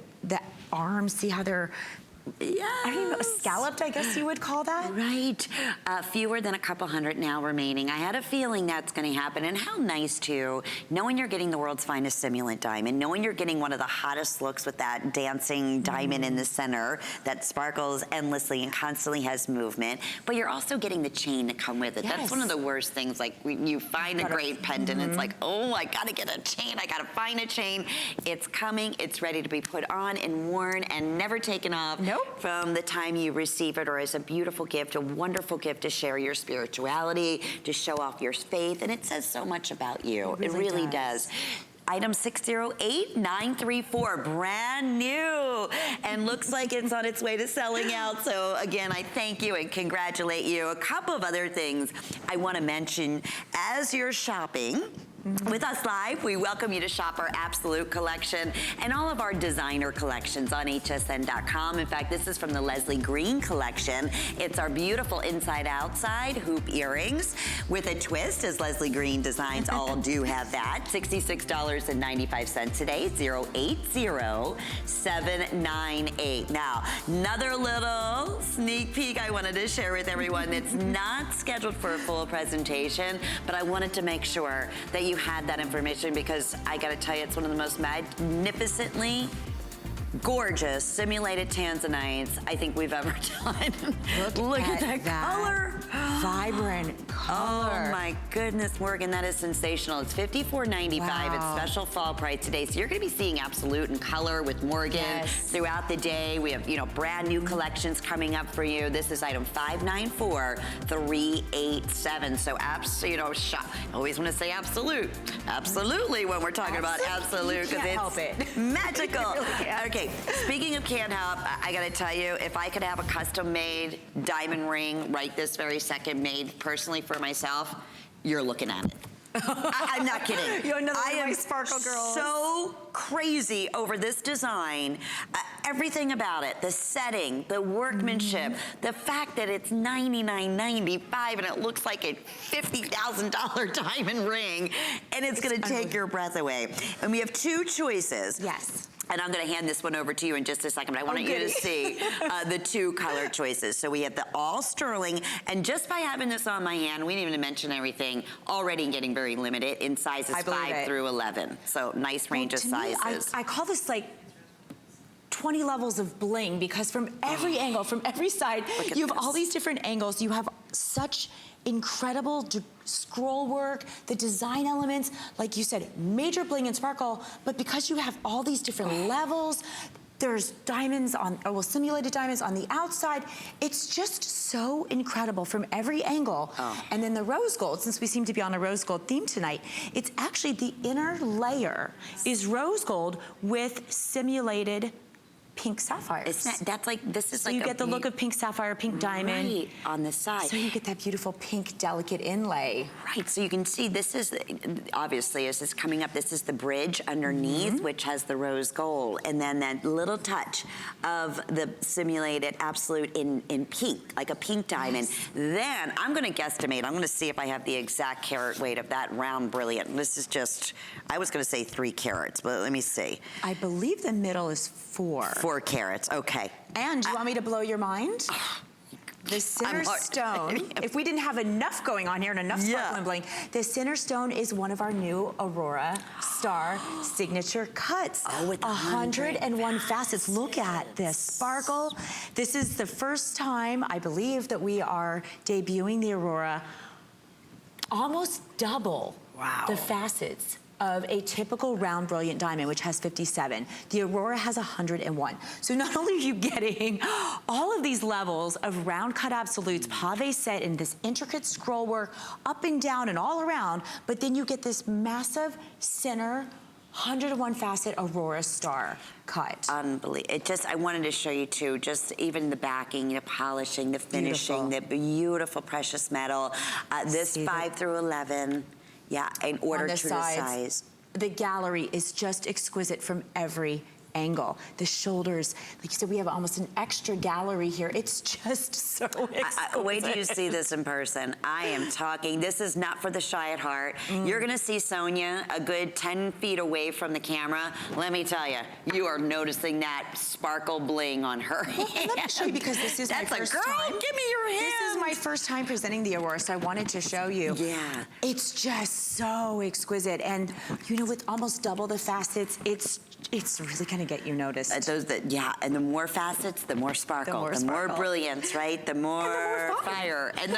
arms. See how they're I don't know, scalloped, I guess you would call that? Right. Fewer than a couple hundred now remaining. I had a feeling that's going to happen, and how nice too, knowing you're getting the world's finest simulant diamond, knowing you're getting one of the hottest looks with that dancing diamond in the center that sparkles endlessly and constantly has movement, but you're also getting the chain to come with it. That's one of the worst things. Like, you find a great pendant, it's like, oh, I got to get a chain. I got to find a chain. It's coming. It's ready to be put on and worn and never taken off. From the time you receive it, or as a beautiful gift, a wonderful gift to share your spirituality, to show off your faith, and it says so much about you. It really does. Item 608934, brand new, and looks like it's on its way to selling out. So again, I thank you and congratulate you. A couple of other things I want to mention as you're shopping with us live. We welcome you to shop our Absolute collection and all of our designer collections on hsn.com. In fact, this is from the Leslie Green collection. It's our beautiful inside-outside hoop earrings with a twist, as Leslie Green designs all do have that. $66.95 today, 080798. Now, another little sneak peek I wanted to share with everyone that's not scheduled for a full presentation, but I wanted to make sure that you had that information, because I gotta tell you, it's one of the most magnificently gorgeous simulated tanzanites I think we've ever done. Look at that color. vibrant color. Oh my goodness, Morgan, that is sensational. It's $54.95. Wow. It's special fall price today. So you're gonna be seeing Absolute in color with Morgan throughout the day. We have, you know, brand new collections coming up for you. This is item 594387. So you know, I always want to say Absolute. Absolutely when we're talking about Absolute, because it's magical. Okay, speaking of can't help, I gotta tell you, if I could have a custom made diamond ring right this very second, made personally for myself, you're looking at it. I'm not kidding. You're another I one of my am sparkle girls. So crazy over this design. Everything about it, the setting, the workmanship, the fact that it's $99.95 and it looks like a $50,000 diamond ring, and it's gonna take your breath away. And we have two choices. Yes. And I'm gonna hand this one over to you in just a second, but I want you to see the two color choices. So we have the all sterling, and just by having this on my hand, we didn't even mention everything, already getting very limited in sizes 5 through 11. So nice range of sizes. I call this like 20 levels of bling, because from every angle, from every side, you have all these different angles. You have such incredible scroll work, the design elements, like you said, major bling and sparkle, but because you have all these different levels, there's diamonds on, or well, simulated diamonds on the outside. It's just so incredible from every angle. And then the rose gold, since we seem to be on a rose gold theme tonight, it's actually the inner layer is rose gold with simulated pink sapphires. It's not, that's like, this is so like you get the look of pink sapphire, pink diamond. Right, on the side. So you get that beautiful pink, delicate inlay. Right, so you can see this is, obviously, as this coming up, this is the bridge underneath, which has the rose gold. And then that little touch of the simulated Absolute in pink, like a pink diamond. Then, I'm gonna guesstimate, I'm gonna see if I have the exact carat weight of that round Brilliant. This is just, I was gonna say 3 carats, but let me see. I believe the middle is 4. 4 carats, okay. And do you want me to blow your mind? The center stone, if we didn't have enough going on here and enough sparkle and bling, the center stone is one of our new Aurora Star signature cuts. Oh, with 101 facets. Look at this sparkle. This is the first time, I believe, that we are debuting the Aurora. Almost double the facets of a typical round Brilliant diamond, which has 57. The Aurora has 101. So not only are you getting all of these levels of round cut absolutes, pave set in this intricate scroll work up and down and all around, but then you get this massive center 101 facet Aurora Star cut. Unbelievable. It just, I wanted to show you too, just even the backing, the polishing, the finishing, the beautiful precious metal. This 5 through 11. Yeah, in order to the size. The gallery is just exquisite from every angle. The shoulders, like you said, we have almost an extra gallery here. It's just so exquisite. Wait till you see this in person. I am talking, this is not for the shy at heart. You're gonna see Sonia a good 10 feet away from the camera. Let me tell you, you are noticing that sparkle bling on her hand. Let me show you, because this is my first time. Give me your hand. This is my first time presenting the Aurora, so I wanted to show you. Yeah. It's just so exquisite. And you know, with almost double the facets, it's really gonna get you noticed. And the more facets, the more sparkle, the more brilliance, right? The more fire. And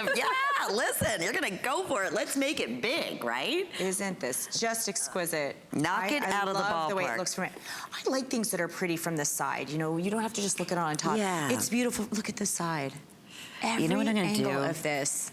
listen, you're gonna go for it. Let's make it big, right? Isn't this just exquisite? Knock it out of the ballpark. I love the way it looks from it. I like things that are pretty from the side. You know, you don't have to just look at it on top. Yeah. It's beautiful. Look at the side. Every you know what I'm gonna angle do? of this.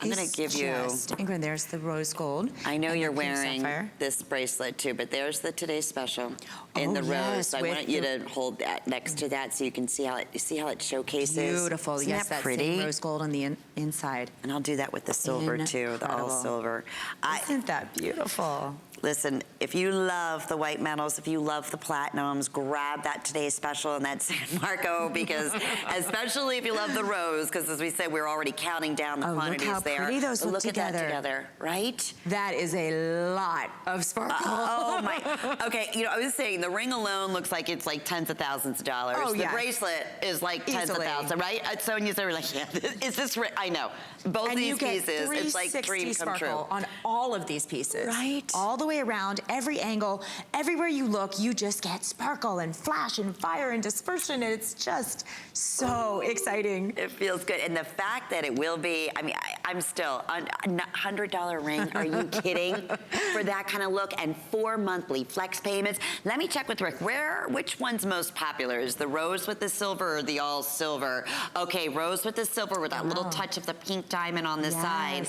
I'm gonna give you. And there's the rose gold. I know you're wearing this bracelet too, but there's the today's special in the rose. I want you to hold that next to that so you can see how it showcases. Beautiful. Isn't yes, that pretty? Same rose gold on the inside. And I'll do that with the silver too, the all silver. Isn't that beautiful? Listen, if you love the white metals, if you love the platinums, grab that today's special and that San Marco, because especially if you love the rose, because as we said, we're already counting down the quantities there. Look how pretty those look together. At that together, right? That is a lot of sparkle. Oh my. Okay, you know, I was saying the ring alone looks like it's like tens of thousands of dollars. Oh, the bracelet is like tens of thousands, right? Sonia's over like, yeah, is this, I know. Both these pieces, it's like dream come true. On all of these pieces. Right. All the way around, every angle, everywhere you look, you just get sparkle and flash and fire and dispersion, and it's just so exciting. It feels good. And the fact that it will be, I mean, I'm still, a $100 ring, are you kidding? For that kind of look, and 4 monthly flex payments. Let me check with Rick, which one's most popular? Is the rose with the silver or the all silver? Okay, rose with the silver with that little touch of the pink diamond on the side.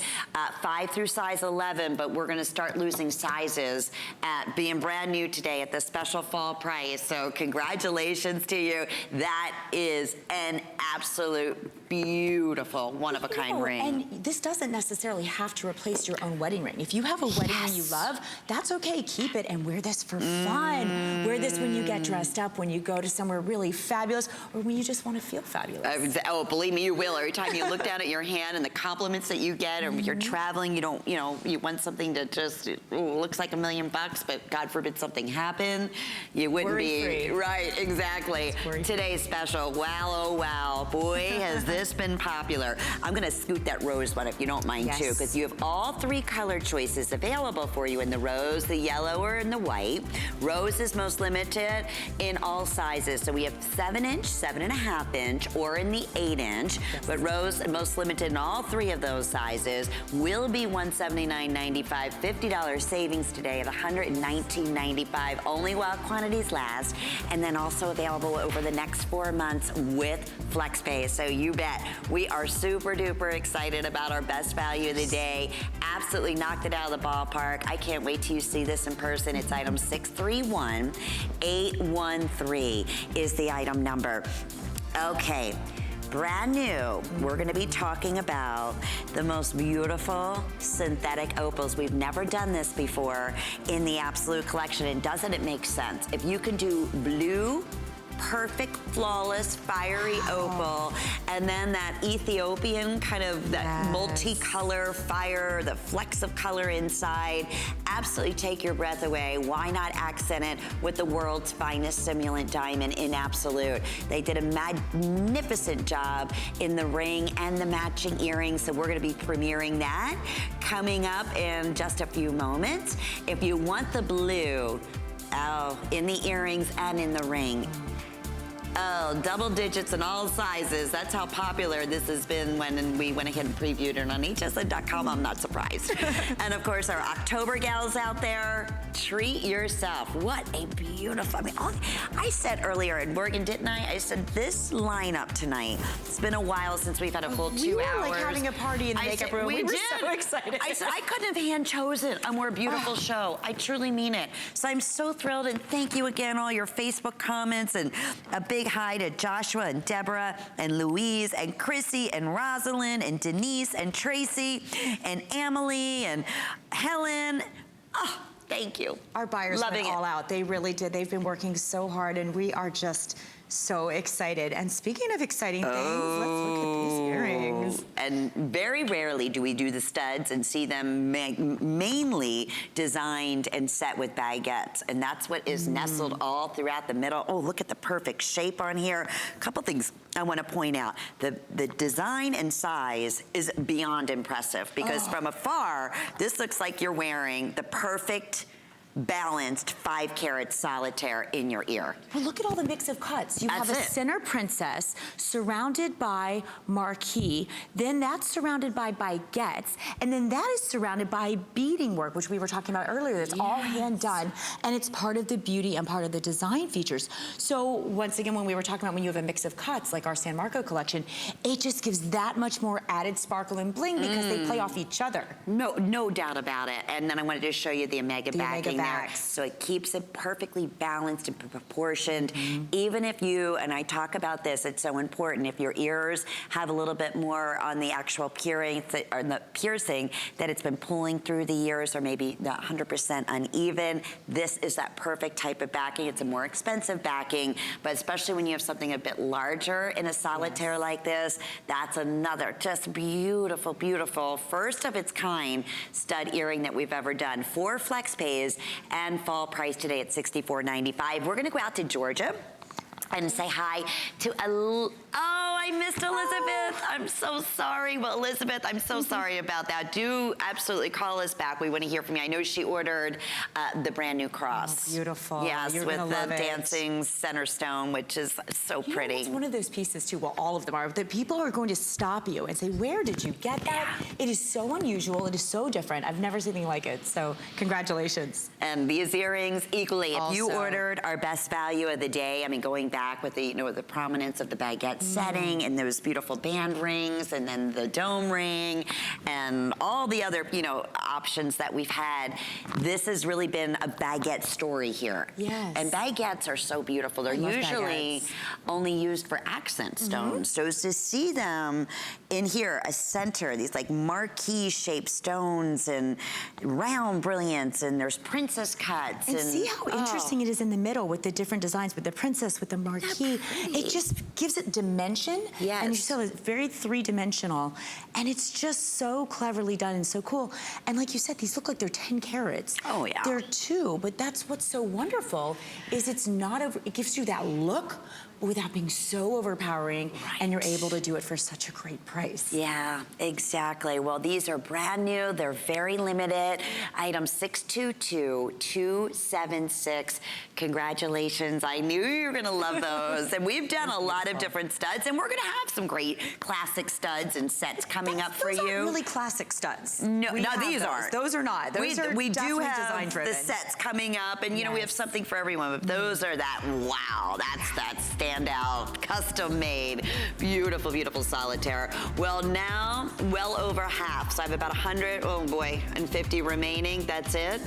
5 through size 11, but we're gonna start losing sizes at being brand new today at the special fall price. So congratulations to you. That is an absolute beautiful, one-of-a-kind ring. And this doesn't necessarily have to replace your own wedding ring. If you have a wedding ring you love, that's okay. Keep it and wear this for fun. Wear this when you get dressed up, when you go to somewhere really fabulous, or when you just want to feel fabulous. Oh, believe me, you will. Every time you look down at your hand and the compliments that you get, or if you're traveling, you want something to just, looks like $1 million, but God forbid something happen, you wouldn't be. Right, exactly. Today's special, wow, oh wow. Boy, has this been popular. I'm gonna scoot that rose one if you don't mind too, because you have all 3 color choices available for you in the rose, the yellow, or in the white. Rose is most limited in all sizes. So we have 7-inch, 7.5 inch, or in the 8-inch. But rose, most limited in all 3 of those sizes, will be $179.95. $50 savings today at $119.95, only while quantities last. And then also available over the next 4 months with FlexPay. So you bet. We are super duper excited about our best value of the day. Absolutely knocked it out of the ballpark. I can't wait till you see this in person. It's item 631813 is the item number. Okay. Brand new, we're gonna be talking about the most beautiful synthetic opals. We've never done this before in the Absolute collection, and doesn't it make sense? If you can do blue, perfect, flawless, fiery opal, and then that Ethiopian kind of that multicolor fire, the flecks of color inside, absolutely take your breath away. Why not accent it with the world's finest simulant diamond in Absolute? They did a magnificent job in the ring and the matching earrings, so we're gonna be premiering that coming up in just a few moments. If you want the blue, in the earrings and in the ring, double digits in all sizes. That's how popular this has been when we went ahead and previewed it on hsn.com. I'm not surprised. And of course, our October gals out there, treat yourself. What a beautiful, I said earlier in Morgan, didn't I? I said this lineup tonight, it's been a while since we've had a full 2 hours. We were like having a party in the makeup room. We were so excited. I said, I couldn't have hand chosen a more beautiful show. I truly mean it. So I'm so thrilled, and thank you again, all your Facebook comments, and a big hi to Joshua and Deborah and Louise and Chrissy and Rosalind and Denise and Tracy and Emily and Helen. Oh, thank you. Our buyers went all out. They really did. They've been working so hard, and we are just so excited. And speaking of exciting things, let's look at these earrings. And very rarely do we do the studs and see them mainly designed and set with baguettes. And that's what is nestled all throughout the middle. Oh, look at the perfect shape on here. A couple things I want to point out. The design and size is beyond impressive, because from afar, this looks like you're wearing the perfect balanced 5-carat solitaire in your ear. Well, look at all the mix of cuts. You have a center princess surrounded by marquee, then that's surrounded by baguettes, and then that is surrounded by beading work, which we were talking about earlier. It's all hand done, and it's part of the beauty and part of the design features. So once again, when we were talking about when you have a mix of cuts, like our San Marco collection, it just gives that much more added sparkle and bling because they play off each other. No doubt about it. And then I wanted to show you the Omega backing there. So it keeps it perfectly balanced and proportioned. Even if you, and I talk about this, it's so important, if your ears have a little bit more on the actual piercing, that it's been pulling through the ears, or maybe not 100% uneven, this is that perfect type of backing. It's a more expensive backing, but especially when you have something a bit larger in a solitaire like this, that's another just beautiful, beautiful, first of its kind stud earring that we've ever done. 4 flex pays and fall price today at $64.95. We're gonna go out to Georgia and say hi to a I missed Elizabeth. I'm so sorry. Well, Elizabeth, I'm so sorry about that. Do absolutely call us back. We want to hear from you. I know she ordered the brand new cross. Oh, beautiful. Yes, You're with gonna the love it. dancing center stone, which is so pretty. It's one of those pieces too, well, all of them are, that people are going to stop you and say, where did you get that? Yeah. It is so unusual. It is so different. I've never seen anything like it. So congratulations. And these earrings equally. Also. If you ordered our best value of the day, I mean, going back with the, you know, the prominence of the baguette setting and those beautiful band rings and then the dome ring and all the other, you know, options that we've had, this has really been a baguette story here. Yes. And baguettes are so beautiful. They're usually only used for accent stones. So to see them in here, a center, these like marquee shaped stones and round brilliance, and there's princess cuts. And see how interesting it is in the middle with the different designs, with the princess, with the marquee. It just gives it dimension. Yes. And you saw it's very three-dimensional. And it's just so cleverly done and so cool. And like you said, these look like they're 10 carats. Oh, yeah. They're 2, but that's what's so wonderful, is it's not over, it gives you that look without being so overpowering, and you're able to do it for such a great price. Yeah, exactly. Well, these are brand new. They're very limited. Item 622276. Congratulations. I knew you were going to love those. And we've done a lot of different studs, and we're going to have some great classic studs and sets coming up for you. Those aren't really classic studs. No, these aren't. Those are not. Those are we do definitely have design-driven. the sets coming up, and you know we have something for everyone. But those are that wow, that's standout, custom made, beautiful, beautiful solitaire. Well, now well over half. So I have about 100. Oh boy, and 50 remaining. That's it.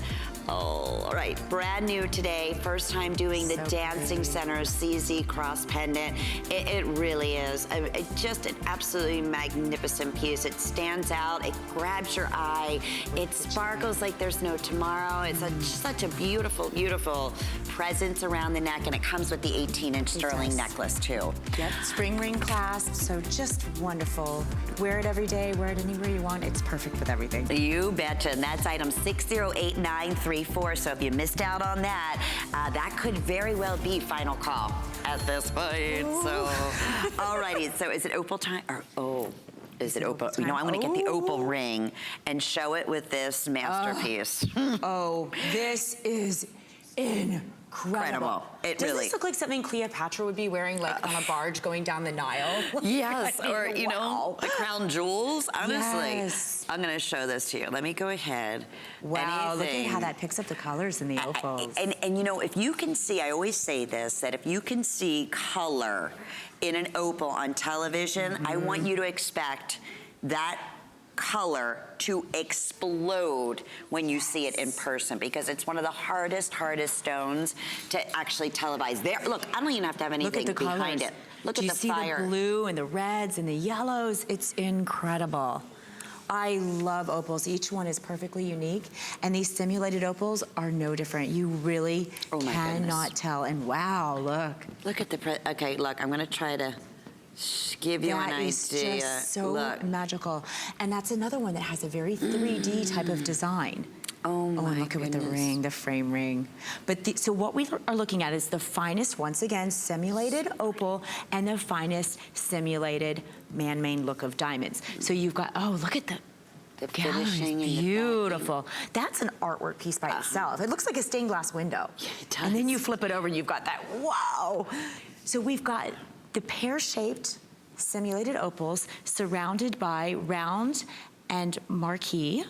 Oh, all right, brand new today. First time doing the Dancing Center CZ cross pendant. It really is just an absolutely magnificent piece. It stands out, it grabs your eye, it sparkles like there's no tomorrow. It's such a beautiful, beautiful presence around the neck, and it comes with the 18-inch sterling necklace too. Yep, spring ring clasp, so just wonderful. Wear it every day, wear it anywhere you want. It's perfect with everything. You betcha, and that's item 608934. So if you missed out on that, that could very well be final call at this point. So, alrighty, so is it opal time, or is it opal? You know, I'm gonna get the opal ring and show it with this masterpiece. This is incredible. It Does really. this look like something Cleopatra would be wearing, like on a barge going down the Nile? Yes, or you know, the crown jewels. Honestly, yes. I'm gonna show this to you. Let me go ahead. Wow, look at how that picks up the colors in the opals. And you know, if you can see, I always say this, that if you can see color in an opal on television, I want you to expect that color to explode when you see it in person, because it's one of the hardest stones to actually televise. There, look, I don't even have to have anything behind it. Look at the fire. Do you see the blue and the reds and the yellows? It's incredible. I love opals. Each one is perfectly unique, and these simulated opals are no different. You really cannot tell. And wow, look. Look at the, okay, look, I'm gonna try to give you an idea. That is just so magical. And that's another one that has a very 3D type of design. Oh my and look at the ring, the frame ring. But so what we are looking at is the finest, once again, simulated opal and the finest simulated man-made look of diamonds. So you've got, look at the finishing, beautiful. That's an artwork piece by itself. It looks like a stained glass window. Yeah, it does. And then you flip it over and you've got that, wow. So we've got the pear-shaped simulated opals surrounded by round and marquee.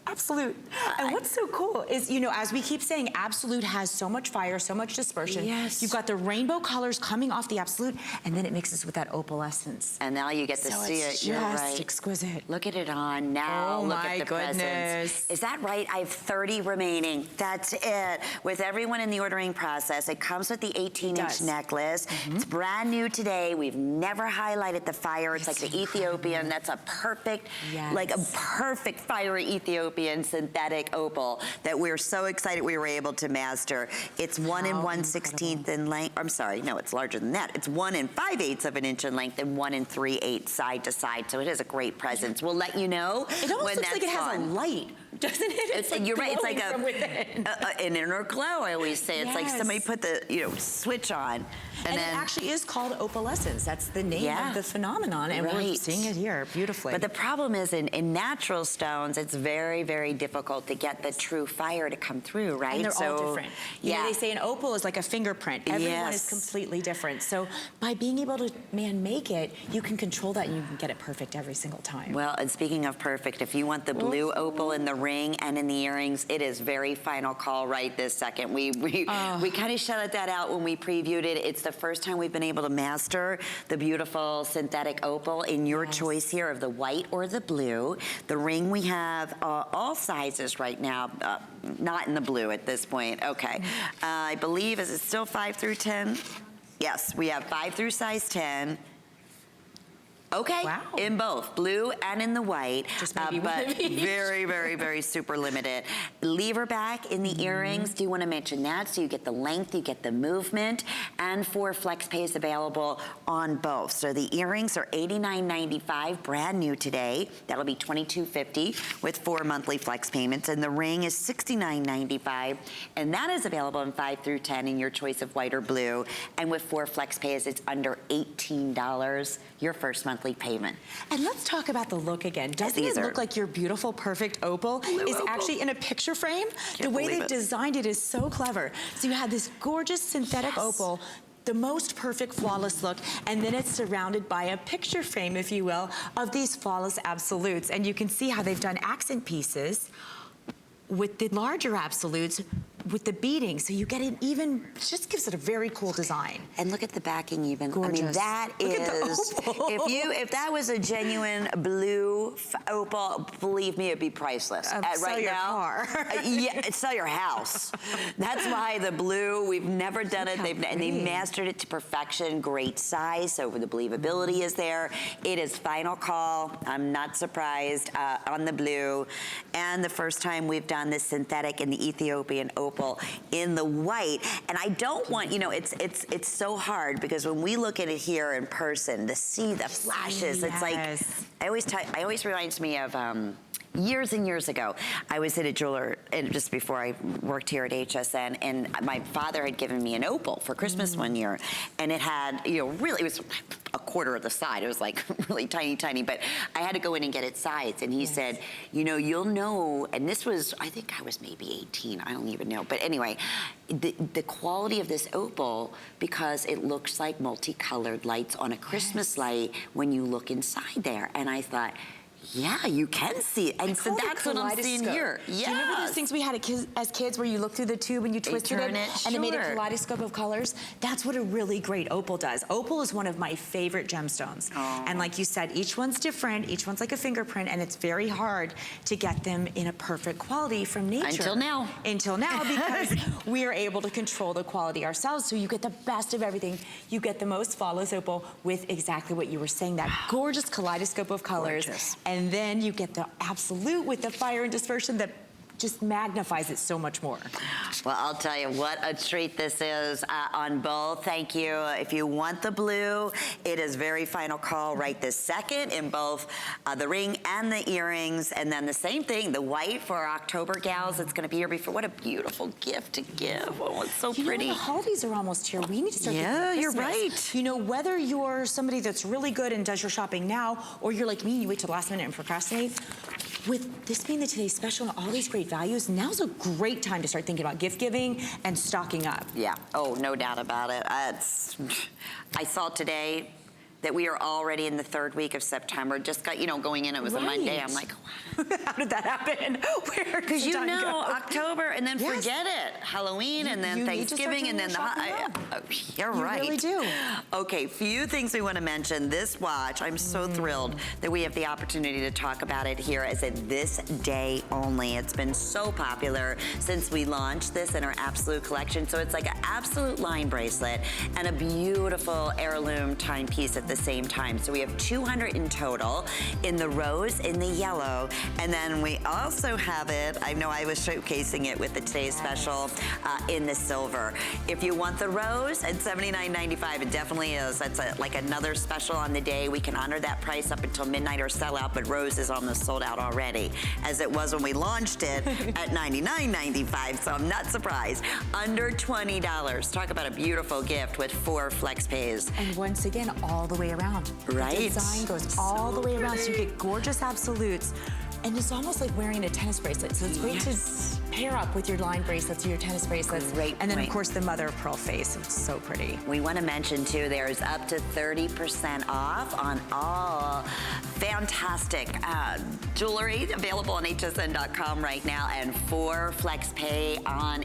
Absolute. And what's so cool is, you know, as we keep saying, Absolute has so much fire, so much dispersion. Yes. You've got the rainbow colors coming off the Absolute, and then it mixes with that opal essence. And now you get to see it. You're right. Just exquisite. Look at it on now. Oh, look my at the goodness. presents. Is that right? I have 30 remaining. That's it. With everyone in the ordering process, it comes with the 18-inch necklace. It's brand new today. We've never highlighted the fire. It's like the Ethiopian. That's a perfect, like a perfect fiery Ethiopian synthetic opal that we're so excited we were able to master. It's 1 1/16 in length. I'm sorry, no, it's larger than that. It's 1 5/8 of an inch in length and 1 3/8 side to side. So it is a great presence. We'll let you know. It almost looks like it has a light Doesn't it? It's like you're right. It's like from within. An inner glow. I always say it's like somebody put the switch on, and then, it actually is called opalescence. That's the name of the phenomenon, and we're seeing it here beautifully. But the problem is in natural stones, it's very, very difficult to get the true fire to come through, right? And they're all different. You know, they say an opal is like a fingerprint. Everyone is completely different. So by being able to make it, you can control that and you can get it perfect every single time. Well, and speaking of perfect, if you want the blue opal in the ring and in the earrings, it is very final call right this second. We kind of shut that out when we previewed it. It's the first time we've been able to master the beautiful synthetic opal in your choice here of the white or the blue. The ring we have all sizes right now, not in the blue at this point. Okay, I believe, is it still 5 through 10? Yes, we have 5 through size 10. Okay, in both blue and in the white, but very, very, very super limited. Lever back in the earrings. Do you want to mention that? So you get the length, you get the movement, and 4 flex pays available on both. So the earrings are $89.95, brand new today. That'll be $22.50 with 4 monthly flex payments, and the ring is $69.95, and that is available in 5 through 10 in your choice of white or blue, and with 4 flex pays, it's under $18 your first monthly payment. And let's talk about the look again. Doesn't it look like your beautiful, perfect opal is actually in a picture frame? The way they've designed it is so clever. So you have this gorgeous synthetic opal, the most perfect, flawless look, and then it's surrounded by a picture frame, if you will, of these flawless absolutes. And you can see how they've done accent pieces with the larger absolutes with the beading, so you get an even, just gives it a very cool design. And look at the backing even. Gorgeous. I mean, that is, if that was a genuine blue opal, believe me, it'd be priceless. Sell your car. Sell your house. That's why the blue, we've never done it, and they mastered it to perfection, great size, so the believability is there. It is final call, I'm not surprised, on the blue, and the first time we've done this synthetic in the Ethiopian opal in the white. And I don't want, it's so hard because when we look at it here in person, to see the flashes, it's like, it always reminds me of years and years ago, I was at a jeweler, and just before I worked here at HSN, and my father had given me an opal for Christmas one year, and it had, really, it was a quarter of the side. It was like really tiny, tiny, but I had to go in and get it sized, and he said, you'll know, and this was, I think I was maybe 18, I don't even know, but anyway, the quality of this opal, because it looks like multicolored lights on a Christmas light when you look inside there, and I thought, yeah, you can see it. And so that's what I'm seeing here. Yes. Do you remember those things we had as kids where you look through the tube and you twisted it and it made a kaleidoscope of colors? That's what a really great opal does. Opal is one of my favorite gemstones. And like you said, each one's different, each one's like a fingerprint, and it's very hard to get them in a perfect quality from nature. Until now. Until now, because we are able to control the quality ourselves, so you get the best of everything. You get the most flawless opal with exactly what you were saying, that gorgeous kaleidoscope of colors. Gorgeous. And then you get the absolute with the fire and dispersion that just magnifies it so much more. Well, I'll tell you what a treat this is on both. Thank you. If you want the blue, it is very final call right this second in both the ring and the earrings. And then the same thing, the white for our October gals. It's going to be here before. What a beautiful gift to give. Oh, it's so pretty. The holidays are almost here. We need to start Yeah, you're right. Whether you're somebody that's really good and does your shopping now, or you're like me, you wait till the last minute and procrastinate. With this being the Today's Special and all these great values, now's a great time to start thinking about gift giving and stocking up. Yeah, oh, no doubt about it. I saw today that we are already in the 3rd week of September. Just got, going in, it was a Monday. I'm like, wow. How did that happen? Because October, and then forget it. Halloween, and then Thanksgiving, and then you're right. You really do. Okay, few things we want to mention. This watch, I'm so thrilled that we have the opportunity to talk about it here as a this day only. It's been so popular since we launched this in our Absolute collection. So it's like an Absolute line bracelet and a beautiful heirloom timepiece at the same time. So we have 200 in total in the rose, in the yellow, go. And then we also have it, I know I was showcasing it with the today's special in the silver. If you want the rose at $79.95, it definitely is. That's like another special on the day. We can honor that price up until midnight or sell out, but rose is almost sold out already, as it was when we launched it at $99.95, so I'm not surprised. Under $20. Talk about a beautiful gift with 4 flex pays. And once again, all the way around. Right. The design goes all the way around, so you get gorgeous absolutes. And it's almost like wearing a tennis bracelet. So it's great to pair up with your line bracelets or your tennis bracelets. Great and then, point. of course, the mother of pearl face. It's so pretty. We want to mention, too, there's up to 30% off on all fantastic jewelry available on hsn.com right now, and 4 flex pay on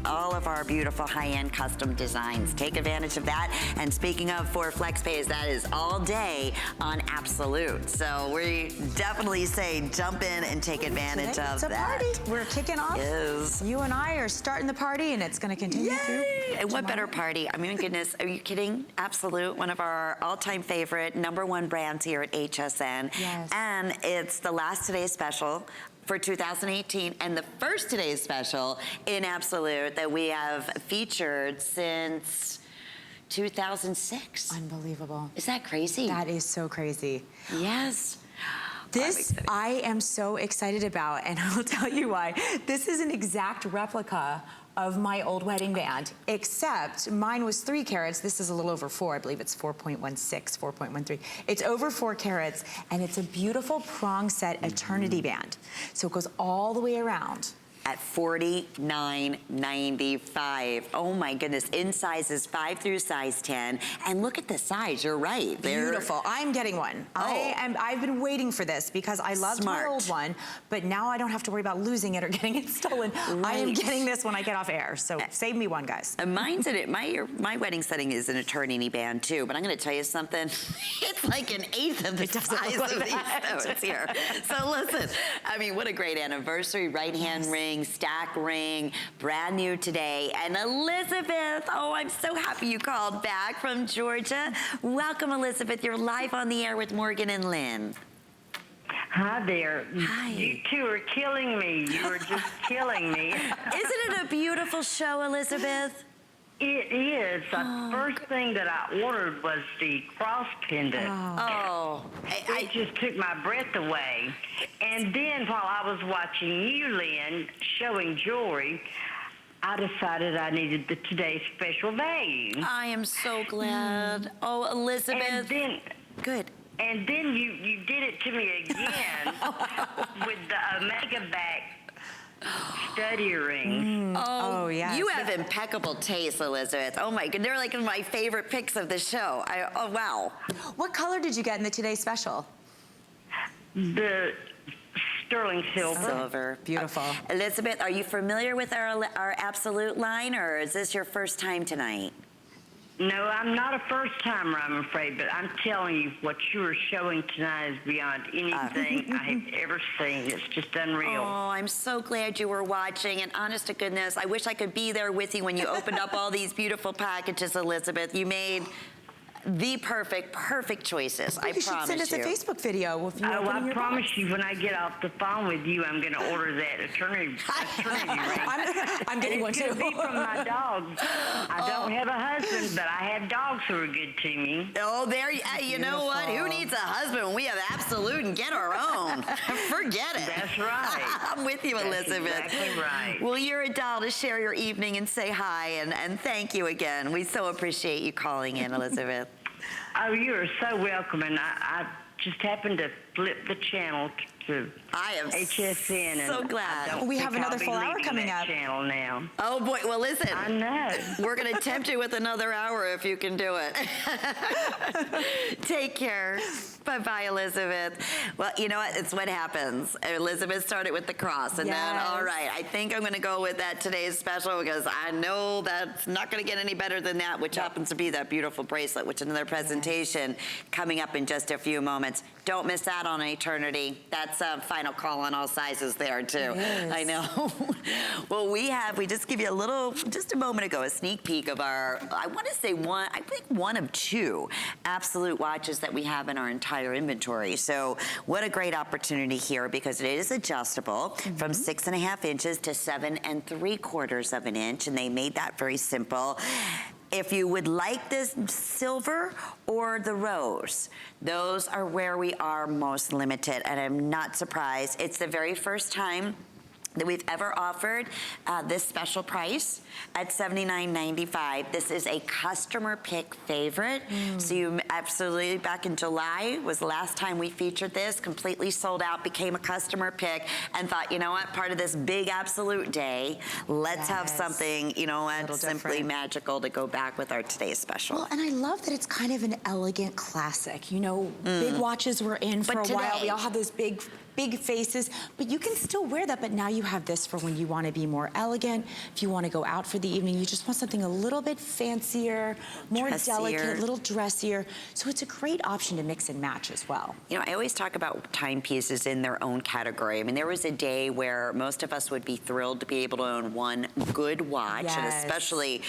all of our beautiful high-end custom designs. Take advantage of that. And speaking of 4 flex pays, that is all day on Absolute. So we definitely say jump in and take advantage of that. It's a party. We're kicking off. Yes. You and I are starting the party, and it's going to continue through. And what better party? I mean, goodness, are you kidding? Absolute, one of our all-time favorite #1 brands here at HSN. Yes. And it's the last Today's Special for 2018, and the first Today's Special in Absolute that we have featured since 2006. Unbelievable. Is that crazy? That is so crazy. Yes. This I am so excited about, and I'll tell you why. This is an exact replica of my old wedding band, except mine was 3 carats. This is a little over 4. I believe it's 4.16, 4.13. It's over 4 carats, and it's a beautiful prong set eternity band. So it goes all the way around. At $49.95. Oh my goodness, in sizes 5 through size 10. And look at the size, you're right. Beautiful. I'm getting one. I've been waiting for this because I loved my old one, but now I don't have to worry about losing it or getting it stolen. Right. I am getting this when I get off air, so save me one, guys. Mine's in it. My wedding setting is an eternity band too, but I'm going to tell you something. It's like an 1/8 of the size of these stones here. So listen, I mean, what a great anniversary right-hand ring. Stack ring, brand new today. And Elizabeth, oh, I'm so happy you called back from Georgia. Welcome, Elizabeth. You're live on the air with Morgan and Lynn. Hi there. Hi. You two are killing me. You are just killing me. Isn't it a beautiful show, Elizabeth? It is. The first thing that I ordered was the cross pendant. It just took my breath away. And then while I was watching you, Lynn, showing jewelry, I decided I needed the Today's Special value. I am so glad. Oh, Elizabeth. And then, good. And then you did it to me again with the Omega back study rings. Oh, yes. You have impeccable taste, Elizabeth. Oh my God, they're like my favorite picks of the show. Oh, wow. What color did you get in the Today's Special? The sterling silver. Silver, beautiful. Elizabeth, are you familiar with our Absolute line, or is this your first time tonight? No, I'm not a first-timer, I'm afraid, but I'm telling you, what you are showing tonight is beyond anything I have ever seen. It's just unreal. Oh, I'm so glad you were watching, and honest to goodness, I wish I could be there with you when you opened up all these beautiful packages, Elizabeth. You made the perfect choices. I promise you. You should send us a Facebook video. If you I promise you, when I get off the phone with you, I'm going to order that eternity ring. I'm getting one too. It could be from my dogs. I don't have a husband, but I have dogs who are good to me. Oh, there you know what? Who needs a husband when we have Absolute and get our own? Forget it. That's right. I'm with you, Elizabeth. That's exactly right. Well, you're a doll to share your evening and say hi, and thank you again. We so appreciate you calling in, Elizabeth. Oh, you are so welcome, and I just happened to flip the channel to HSN. So glad. We have another full hour coming up. Channel now. Oh boy, well listen. I know. We're going to tempt you with another hour if you can do it. Take care. Bye-bye, Elizabeth. Well, you know what? It's what happens. Elizabeth started with the cross, and then, all right, I think I'm going to go with that Today's Special because I know that's not going to get any better than that, which happens to be that beautiful bracelet, which is another presentation coming up in just a few moments. Don't miss out on eternity. That's a final call on all sizes there too. I know. Well, we just give you a little, just a moment ago, a sneak peek of our, I want to say I think one of two absolute watches that we have in our entire inventory. So what a great opportunity here, because it is adjustable from 6.5 inches to 7 3/4 of an inch, and they made that very simple. If you would like this silver or the rose, those are where we are most limited, and I'm not surprised. It's the very first time that we've ever offered this special price at $79.95. This is a customer pick favorite. So you absolutely, back in July was the last time we featured this, completely sold out, became a customer pick, and thought, you know what, part of this big absolute day, let's have something, you know, simply magical to go back with our today's special. Well, and I love that it's kind of an elegant classic. You know, big watches were in for a while. We all have those big faces, but you can still wear that. But now you have this for when you want to be more elegant. If you want to go out for the evening, you just want something a little bit fancier, more delicate, a little dressier. So it's a great option to mix and match as well. You know, I always talk about timepieces in their own category. I mean, there was a day where most of us would be thrilled to be able to own one good watch, and especially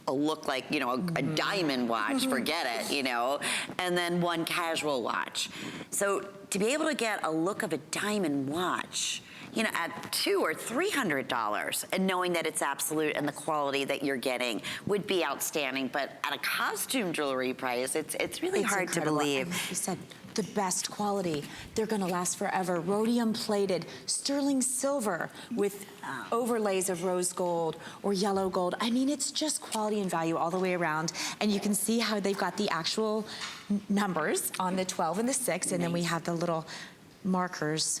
a look like, you know, a diamond watch, forget it, you know, and then one casual watch. So to be able to get a look of a diamond watch, you know, at $200 or $300, and knowing that it's absolute and the quality that you're getting would be outstanding. But at a costume jewelry price, it's really hard to believe. And like you said, the best quality. They're gonna last forever. Rhodium plated, sterling silver with overlays of rose gold or yellow gold. I mean, it's just quality and value all the way around. And you can see how they've got the actual numbers on the 12 and the 6, and then we have the little markers